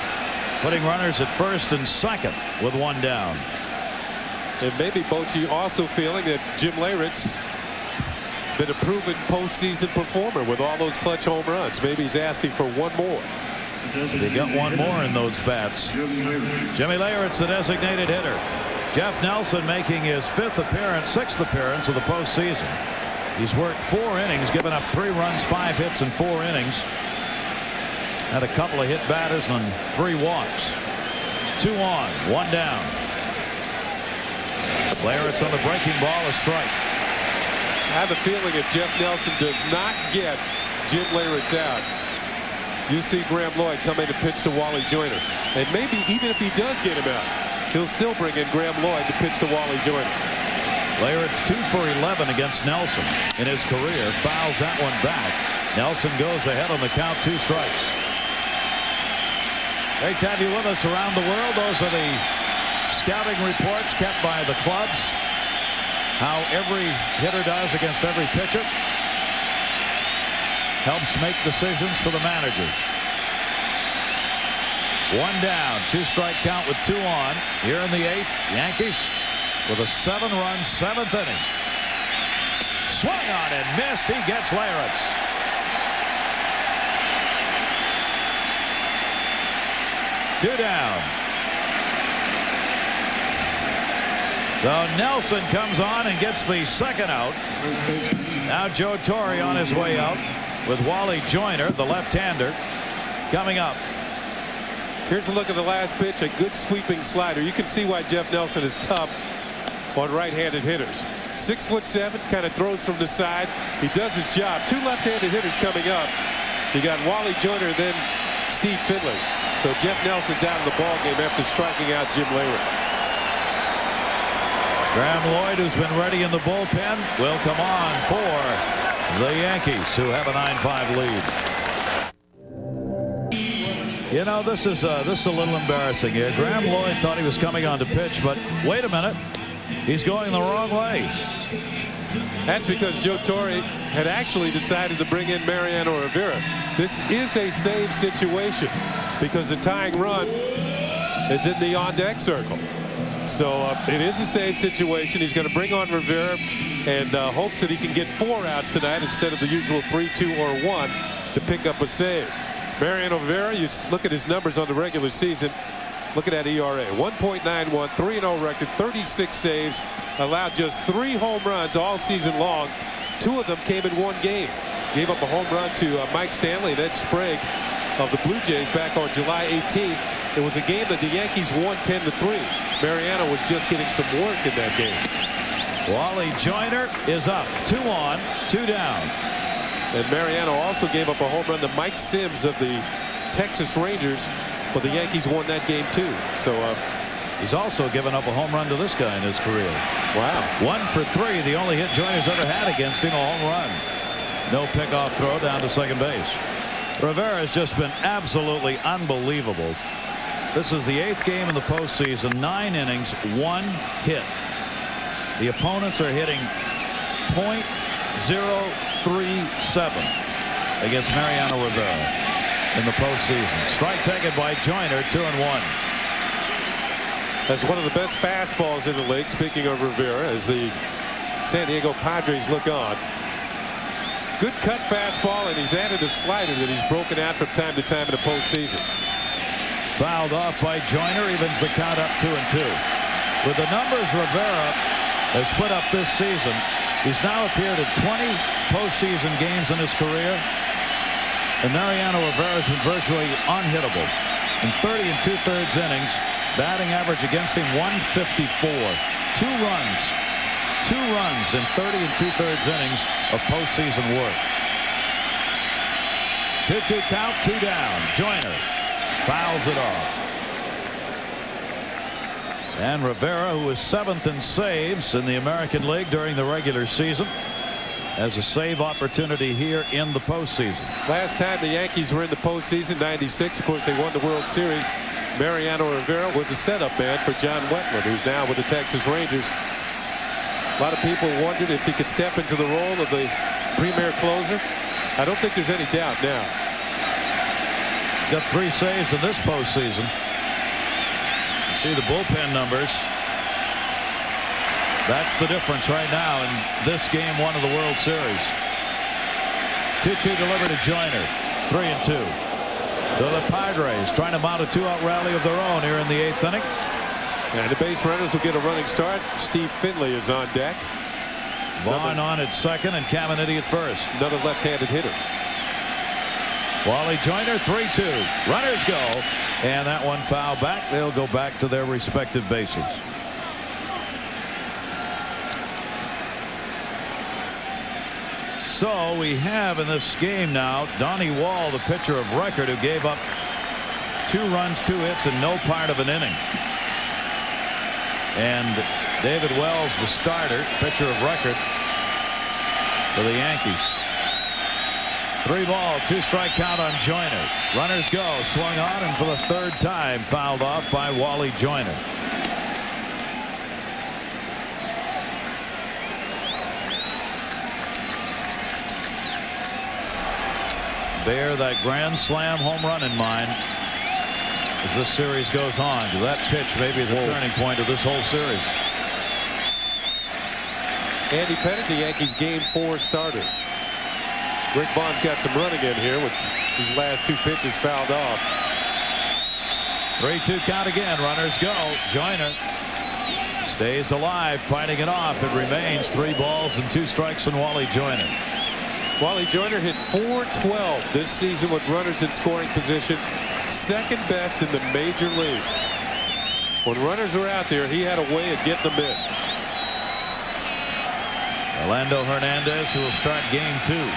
putting runners at first and second with one down. And maybe Bochy also feeling that Jim Leyritz been a proven postseason performer with all those clutch home runs. Maybe he's asking for one more. They got one more in those bats. Jimmy Leyritz, the designated hitter. Jeff Nelson making his sixth appearance of the postseason. He's worked 4 innings, given up 3 runs, 5 hits in 4 innings. Had a couple of hit batters and 3 walks. 2 on, 1 down. Leyritz on the breaking ball, a strike. I have a feeling if Jeff Nelson does not get Jim Leyritz out, you'll see Graham Lloyd come in and pitch to Wally Joyner. And maybe even if he does get him out, he'll still bring in Graham Lloyd to pitch to Wally Joyner. Leyritz 2 for 11 against Nelson in his career. Fouls that one back. Nelson goes ahead on the count, 2 strikes. Great to have you with us around the world. Those are the scouting reports kept by the clubs. How every hitter does against every pitcher. Helps make decisions for the managers. 1 down, 2 strike count with 2 on. Here in the 8th, Yankees with a 7-run 7th inning. Swung on and missed. He gets Leyritz. Two down. So Nelson comes on and gets the second out. Now Joe Torre on his way out with Wally Joyner, the left-hander, coming up. Here's a look at the last pitch. A good sweeping slider. You can see why Jeff Nelson is tough on right-handed hitters. 6'7", kind of throws from the side. He does his job. 2 left-handed hitters coming up. You got Wally Joyner, then Steve Finley. So Jeff Nelson's out of the ballgame after striking out Jim Leyritz. Graham Lloyd, who's been ready in the bullpen, will come on for the Yankees, who have a 9-5 lead. You know, this is a little embarrassing here. Graham Lloyd thought he was coming on to pitch, but wait a minute. He's going the wrong way. That's because Joe Torre had actually decided to bring in Mariano Rivera. This is a save situation because the tying run is in the on-deck circle. So it is a save situation. He's going to bring on Rivera and hopes that he can get 4 outs tonight instead of the usual 3, 2, or 1 to pick up a save. Mariano Rivera, you look at his numbers on the regular season. Look at that ERA, 1.91, 3-0 record, 36 saves, allowed just 3 home runs all season long. 2 of them came in 1 game. Gave up a home run to Mike Stanley and Ed Sprague of the Blue Jays back on July 18th. It was a game that the Yankees won 10-3. Mariano was just getting some work in that game. Wally Joyner is up, 2 on, 2 down. And Mariano also gave up a home run to Mike Sims of the Texas Rangers But the Yankees won that game too. So he's also given up a home run to this guy in his career. Wow. 1 for 3. The only hit Joyner's ever had against him, a home run. No pickoff throw down to second base. Rivera has just been absolutely unbelievable. This is the 8th game in the postseason. 9 innings, 1 hit. The opponents are hitting .037 against Mariano Rivera in the postseason. Strike taken by Joyner, 2-1. That's one of the best fastballs in the league. Speaking of Rivera, as the San Diego Padres look on. Good cut fastball, and he's added a slider that he's broken out from time to time in the postseason. Fouled off by Joyner, evens the count up 2-2. With the numbers Rivera has put up this season, he's now appeared in 20 postseason games in his career, and Mariano Rivera has been virtually unhittable. In 30 2/3 innings, batting average against him 154. 2 runs in 30 2/3 innings of postseason work. 2-2 count, 2 down. Joyner fouls it off. And Rivera, who is 7th in saves in the American League during the regular season, has a save opportunity here in the postseason. Last time the Yankees were in the postseason, '96, of course, they won the World Series. Mariano Rivera was a setup man for John Wetland, who's now with the Texas Rangers. A lot of people wondered if he could step into the role of the premier closer. I don't think there's any doubt now. He's got 3 saves in this postseason. You see the bullpen numbers. That's the difference right now in this game 1 of the World Series. 2-2 delivered to Joyner. 3-2. So the Padres trying to mount a 2-out rally of their own here in the 8th inning. And the base runners will get a running start. Steve Finley is on deck. Vaughn on at second and Caminiti at first. Another left-handed hitter. Wally Joyner, 3-2. Runners go, and that one foul back. They'll go back to their respective bases. So we have in this game now Donnie Wall, the pitcher of record, who gave up 2 runs, 2 hits, and no part of an inning. And David Wells, the starter, pitcher of record for the Yankees. 3 ball, 2 strike count on Joyner. Runners go, swung on, and for the 3rd time fouled off by Wally Joyner. Bear that grand slam home run in mind as this series goes on. That pitch may be the turning point of this whole series. Andy Pettitte, the Yankees game 4 starter. Rick Vaughn's got some running in here with these last 2 pitches fouled off. 3-2 count again. Runners go. Joyner stays alive, fighting it off. It remains 3 balls and 2 strikes on Wally Joyner. Wally Joyner hit .412 this season with runners in scoring position, 2nd best in the major leagues. When runners are out there, he had a way of getting them in. Orlando Hernandez, who will start game 2.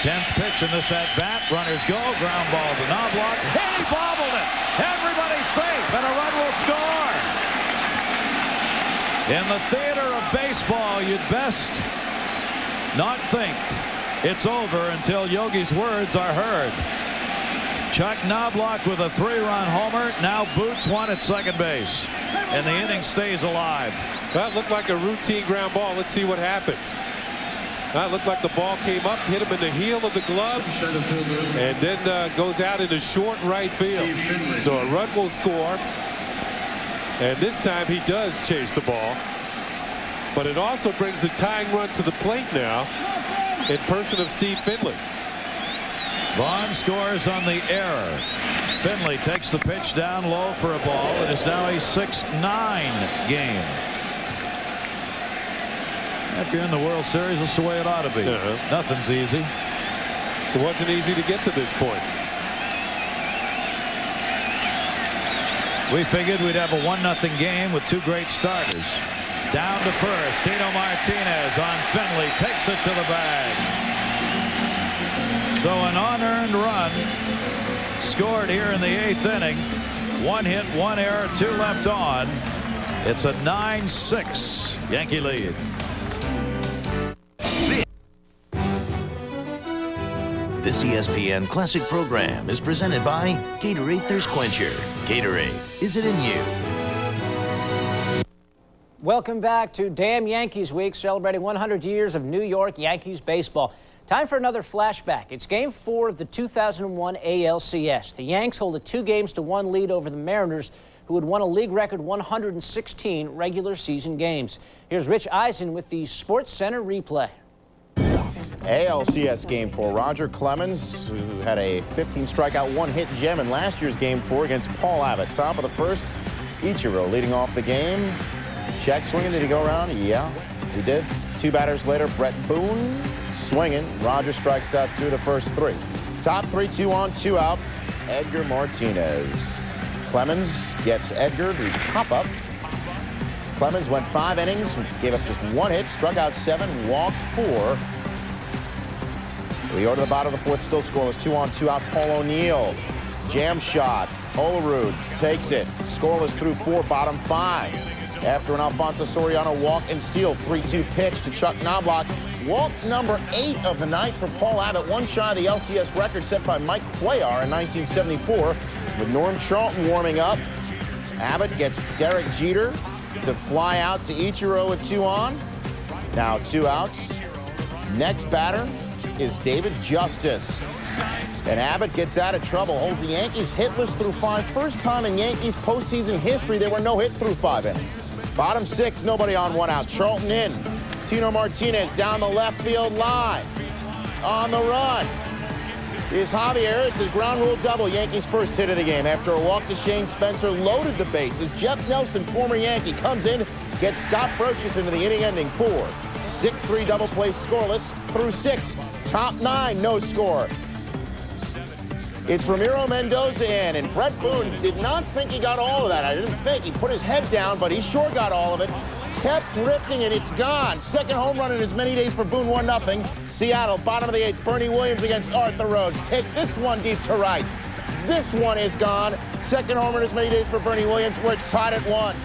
10th pitch in this at bat. Runners go. Ground ball to Knoblauch. He bobbled it. Everybody's safe, and a run will score. In the theater of baseball, you'd best not think it's over until Yogi's words are heard. Chuck Knoblauch with a 3-run homer. Now boots one at second base, and the inning stays alive. That looked like a routine ground ball. Let's see what happens. That looked like the ball came up, hit him in the heel of the glove, and then goes out into short right field. So a run will score, and this time he does chase the ball. But it also brings the tying run to the plate now in person of Steve Finley. Vaughn scores on the error. Finley takes the pitch down low for a ball. It is now a 6-9 game. If you're in the World Series, that's the way it ought to be. Nothing's easy. It wasn't easy to get to this point. We figured we'd have a 1-0 game with 2 great starters. Down to first, Tino Martinez on Finley, takes it to the bag. So an unearned run scored here in the 8th inning. 1 hit, 1 error, 2 left on. It's a 9-6 Yankee lead. This ESPN Classic program is presented by Gatorade Thirst Quencher. Gatorade, is it in you? Welcome back to Damn Yankees Week, celebrating 100 years of New York Yankees baseball. Time for another flashback. It's Game 4 of the 2001 ALCS. The Yanks hold a 2-1 lead over the Mariners, who had won a league record 116 regular season games. Here's Rich Eisen with the Sports Center replay. ALCS Game 4. Roger Clemens, who had a 15-strikeout, 1-hit gem in last year's Game 4 against Paul Abbott. Top of the first, Ichiro leading off the game. Check swinging. Did he go around? Yeah, he did. 2 batters later, Brett Boone swinging. Roger strikes out 2 of the first 3. Top 3, 2 on, 2 out. Edgar Martinez. Clemens gets Edgar to pop up. Clemens went 5 innings, gave up just 1 hit, struck out 7, walked 4. We go to the bottom of the 4th, still scoreless. 2 on, 2 out. Paul O'Neill. Jam shot. Olerud takes it. Scoreless through 4, bottom 5. After an Alfonso Soriano walk and steal. 3-2 pitch to Chuck Knoblauch. Walk number 8 of the night for Paul Abbott. 1 shy of the LCS record set by Mike Cuellar in 1974. With Norm Charlton warming up. Abbott gets Derek Jeter to fly out to Ichiro with 2 on. Now 2 outs. Next batter is David Justice. And Abbott gets out of trouble, holds the Yankees hitless through 5. First time in Yankees postseason history there were no hit through 5 innings. Bottom 6, nobody on, 1 out. Charlton in. Tino Martinez down the left field line. On the run is Javier. It's a ground rule double. Yankees' first hit of the game. After a walk to Shane Spencer, loaded the bases. Jeff Nelson, former Yankee, comes in, gets Scott Brocious into the inning-ending 4. 6-3 double play scoreless through 6. Top 9, no score. It's Ramiro Mendoza in, and Brett Boone did not think he got all of that. I didn't think. He put his head down, but he sure got all of it. Kept drifting, and it's gone. Second home run in as many days for Boone, 1-0. Seattle, bottom of the 8th, Bernie Williams against Arthur Rhodes. Take this one deep to right. This one is gone. Second home run in as many days for Bernie Williams. We're tied at 1.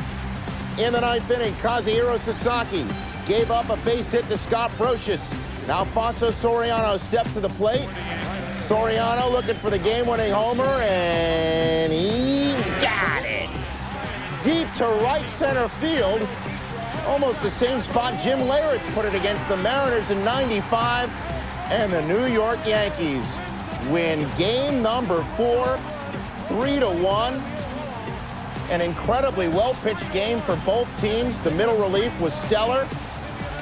In the 9th inning, Kazuhiro Sasaki gave up a base hit to Scott Brocious. Now Alfonso Soriano stepped to the plate. Soriano looking for the game-winning homer, and he got it. Deep to right center field. Almost the same spot Jim Leyritz put it against the Mariners in '95. And the New York Yankees win game number 4, 3-1. An incredibly well-pitched game for both teams. The middle relief was stellar.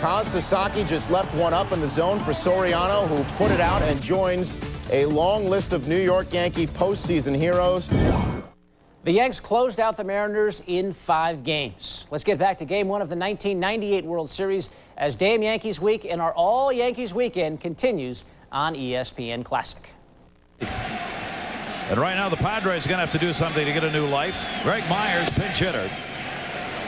Kaz Sasaki just left one up in the zone for Soriano, who put it out and joins a long list of New York Yankee postseason heroes. The Yanks closed out the Mariners in 5 games. Let's get back to Game 1 of the 1998 World Series as Damn Yankees Week and our All Yankees Weekend continues on ESPN Classic. And right now the Padres are going to have to do something to get a new life. Greg Myers, pinch hitter,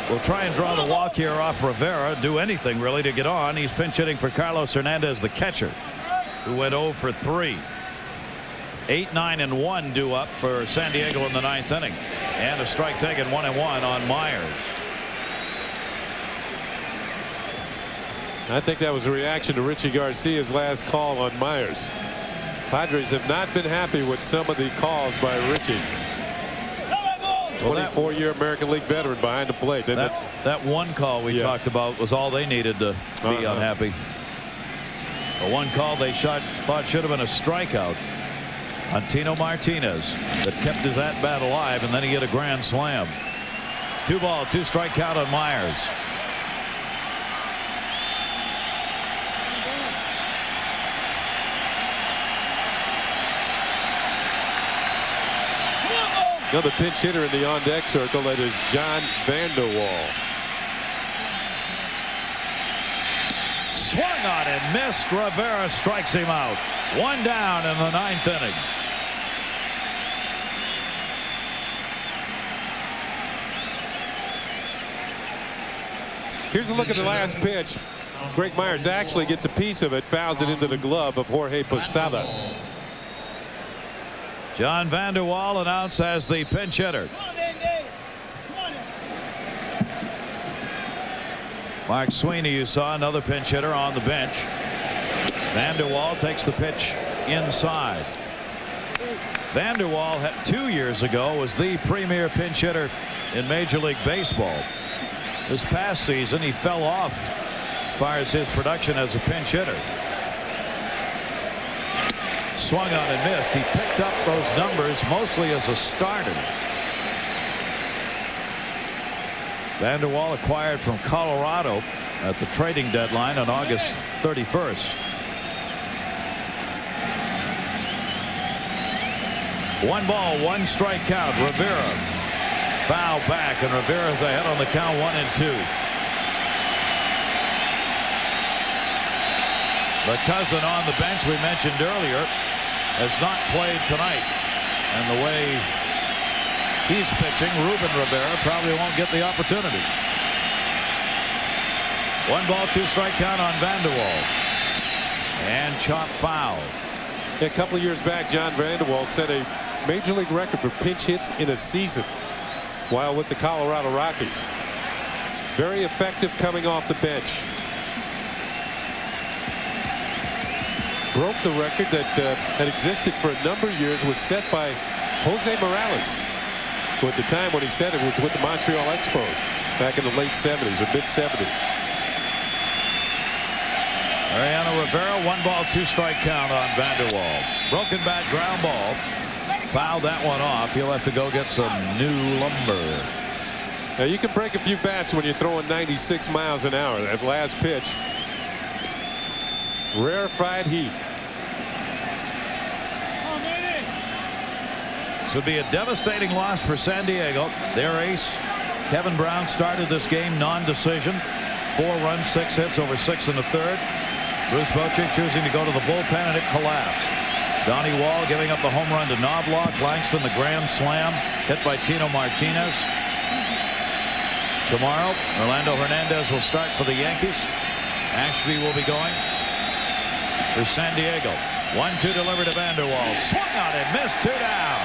will try and draw the walk here off Rivera. Do anything really to get on. He's pinch hitting for Carlos Hernandez, the catcher, who went 0 for 3. 8, 9, and 1 due up for San Diego in the 9th inning. And a strike taken, 1-1 on Myers. I think that was a reaction to Richie Garcia's last call on Myers. Padres have not been happy with some of the calls by Richie. 24-year American League veteran behind the plate. That one call we talked about was all they needed to be unhappy. The one call they thought should have been a strikeout on Tino Martinez that kept his at-bat alive, and then he hit a grand slam. 2 ball, 2 strike count on Myers. Another pinch hitter in the on-deck circle, that is John Vanderwall. Swung on and missed. Rivera strikes him out. 1 down in the 9th inning. Here's a look at the last pitch. Greg Myers actually gets a piece of it, fouls it into the glove of Jorge Posada. John Vander Wal announced as the pinch hitter. Mark Sweeney, you saw, another pinch hitter on the bench. Vander Wal takes the pitch inside. Vander Wal 2 years ago was the premier pinch hitter in Major League Baseball. This past season he fell off as far as his production as a pinch hitter. Swung on and missed. He picked up those numbers mostly as a starter. Vander Wal acquired from Colorado at the trading deadline on August 31st. 1 ball, 1 strike count. Rivera foul back, and Rivera's ahead on the count, 1-2. The cousin on the bench we mentioned earlier has not played tonight, and the way he's pitching, Ruben Rivera probably won't get the opportunity. 1 ball, 2 strike count on Vander Wal, and chop foul. A couple of years back, John Vander Wal set a Major League record for pinch hits in a season while with the Colorado Rockies. Very effective coming off the bench. Broke the record that had existed for a number of years, was set by Jose Morales, who at the time when he said it was with the Montreal Expos back in the late 70s or mid 70s. Mariano Rivera, 1 ball, 2 strike count on Vander Wal. Broken bat ground ball. Fouled that one off. He'll have to go get some new lumber. Now you can break a few bats when you're throwing 96 miles an hour. That last pitch. Rarefied heat. This would be a devastating loss for San Diego. Their ace, Kevin Brown, started this game non-decision. 4 runs, 6 hits over 6 in the 3rd. Bruce Bochy choosing to go to the bullpen, and it collapsed. Donnie Wall giving up the home run to Knoblauch. Langston the grand slam hit by Tino Martinez. Tomorrow, Orlando Hernandez will start for the Yankees. Ashby will be going for San Diego. 1-2 delivered to Vander Wal. Swung on and missed. 2 down.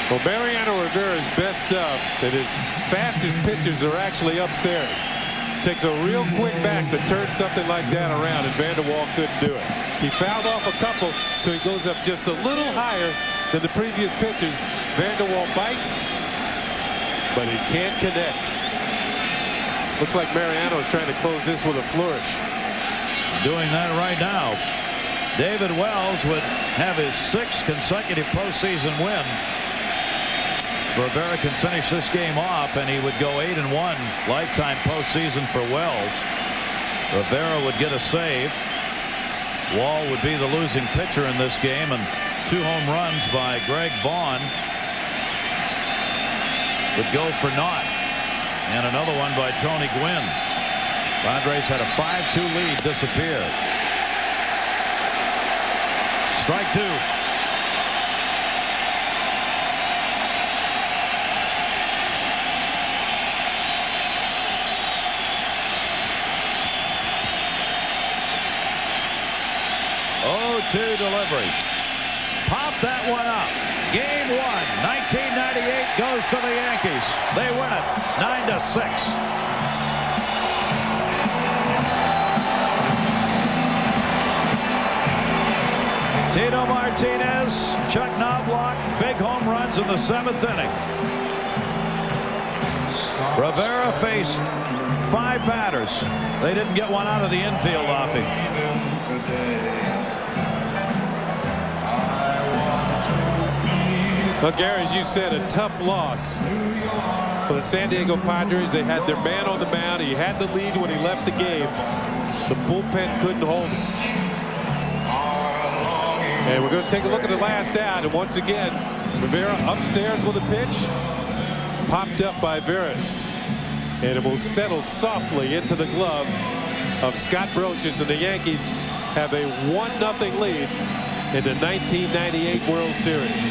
Well, Mariano Rivera's best stuff, that his fastest pitches are actually upstairs. Takes a real quick back to turn something like that around, and Vander Wal couldn't do it. He fouled off a couple, so he goes up just a little higher than the previous pitches. Vander Wal bites, but he can't connect. Looks like Mariano is trying to close this with a flourish. Doing that right now. David Wells would have his 6th consecutive postseason win. Rivera can finish this game off, and he would go 8-1 lifetime postseason for Wells. Rivera would get a save. Wall would be the losing pitcher in this game, and 2 home runs by Greg Vaughn would go for naught, and another one by Tony Gwynn. Padres had a 5-2 lead disappear. Strike 2. Delivery. Pop that one up. Game 1, 1998 goes to the Yankees. They win it 9-6. Tino Martinez, Chuck Knoblauch, big home runs in the 7th inning. Rivera faced 5 batters. They didn't get one out of the infield off him. Well, Gary, as you said, a tough loss for the San Diego Padres. They had their man on the mound. He had the lead when he left the game. The bullpen couldn't hold it. And we're going to take a look at the last out. And once again, Rivera upstairs with a pitch. Popped up by Veras. And it will settle softly into the glove of Scott Brosius. And the Yankees have a 1-0 lead in the 1998 World Series.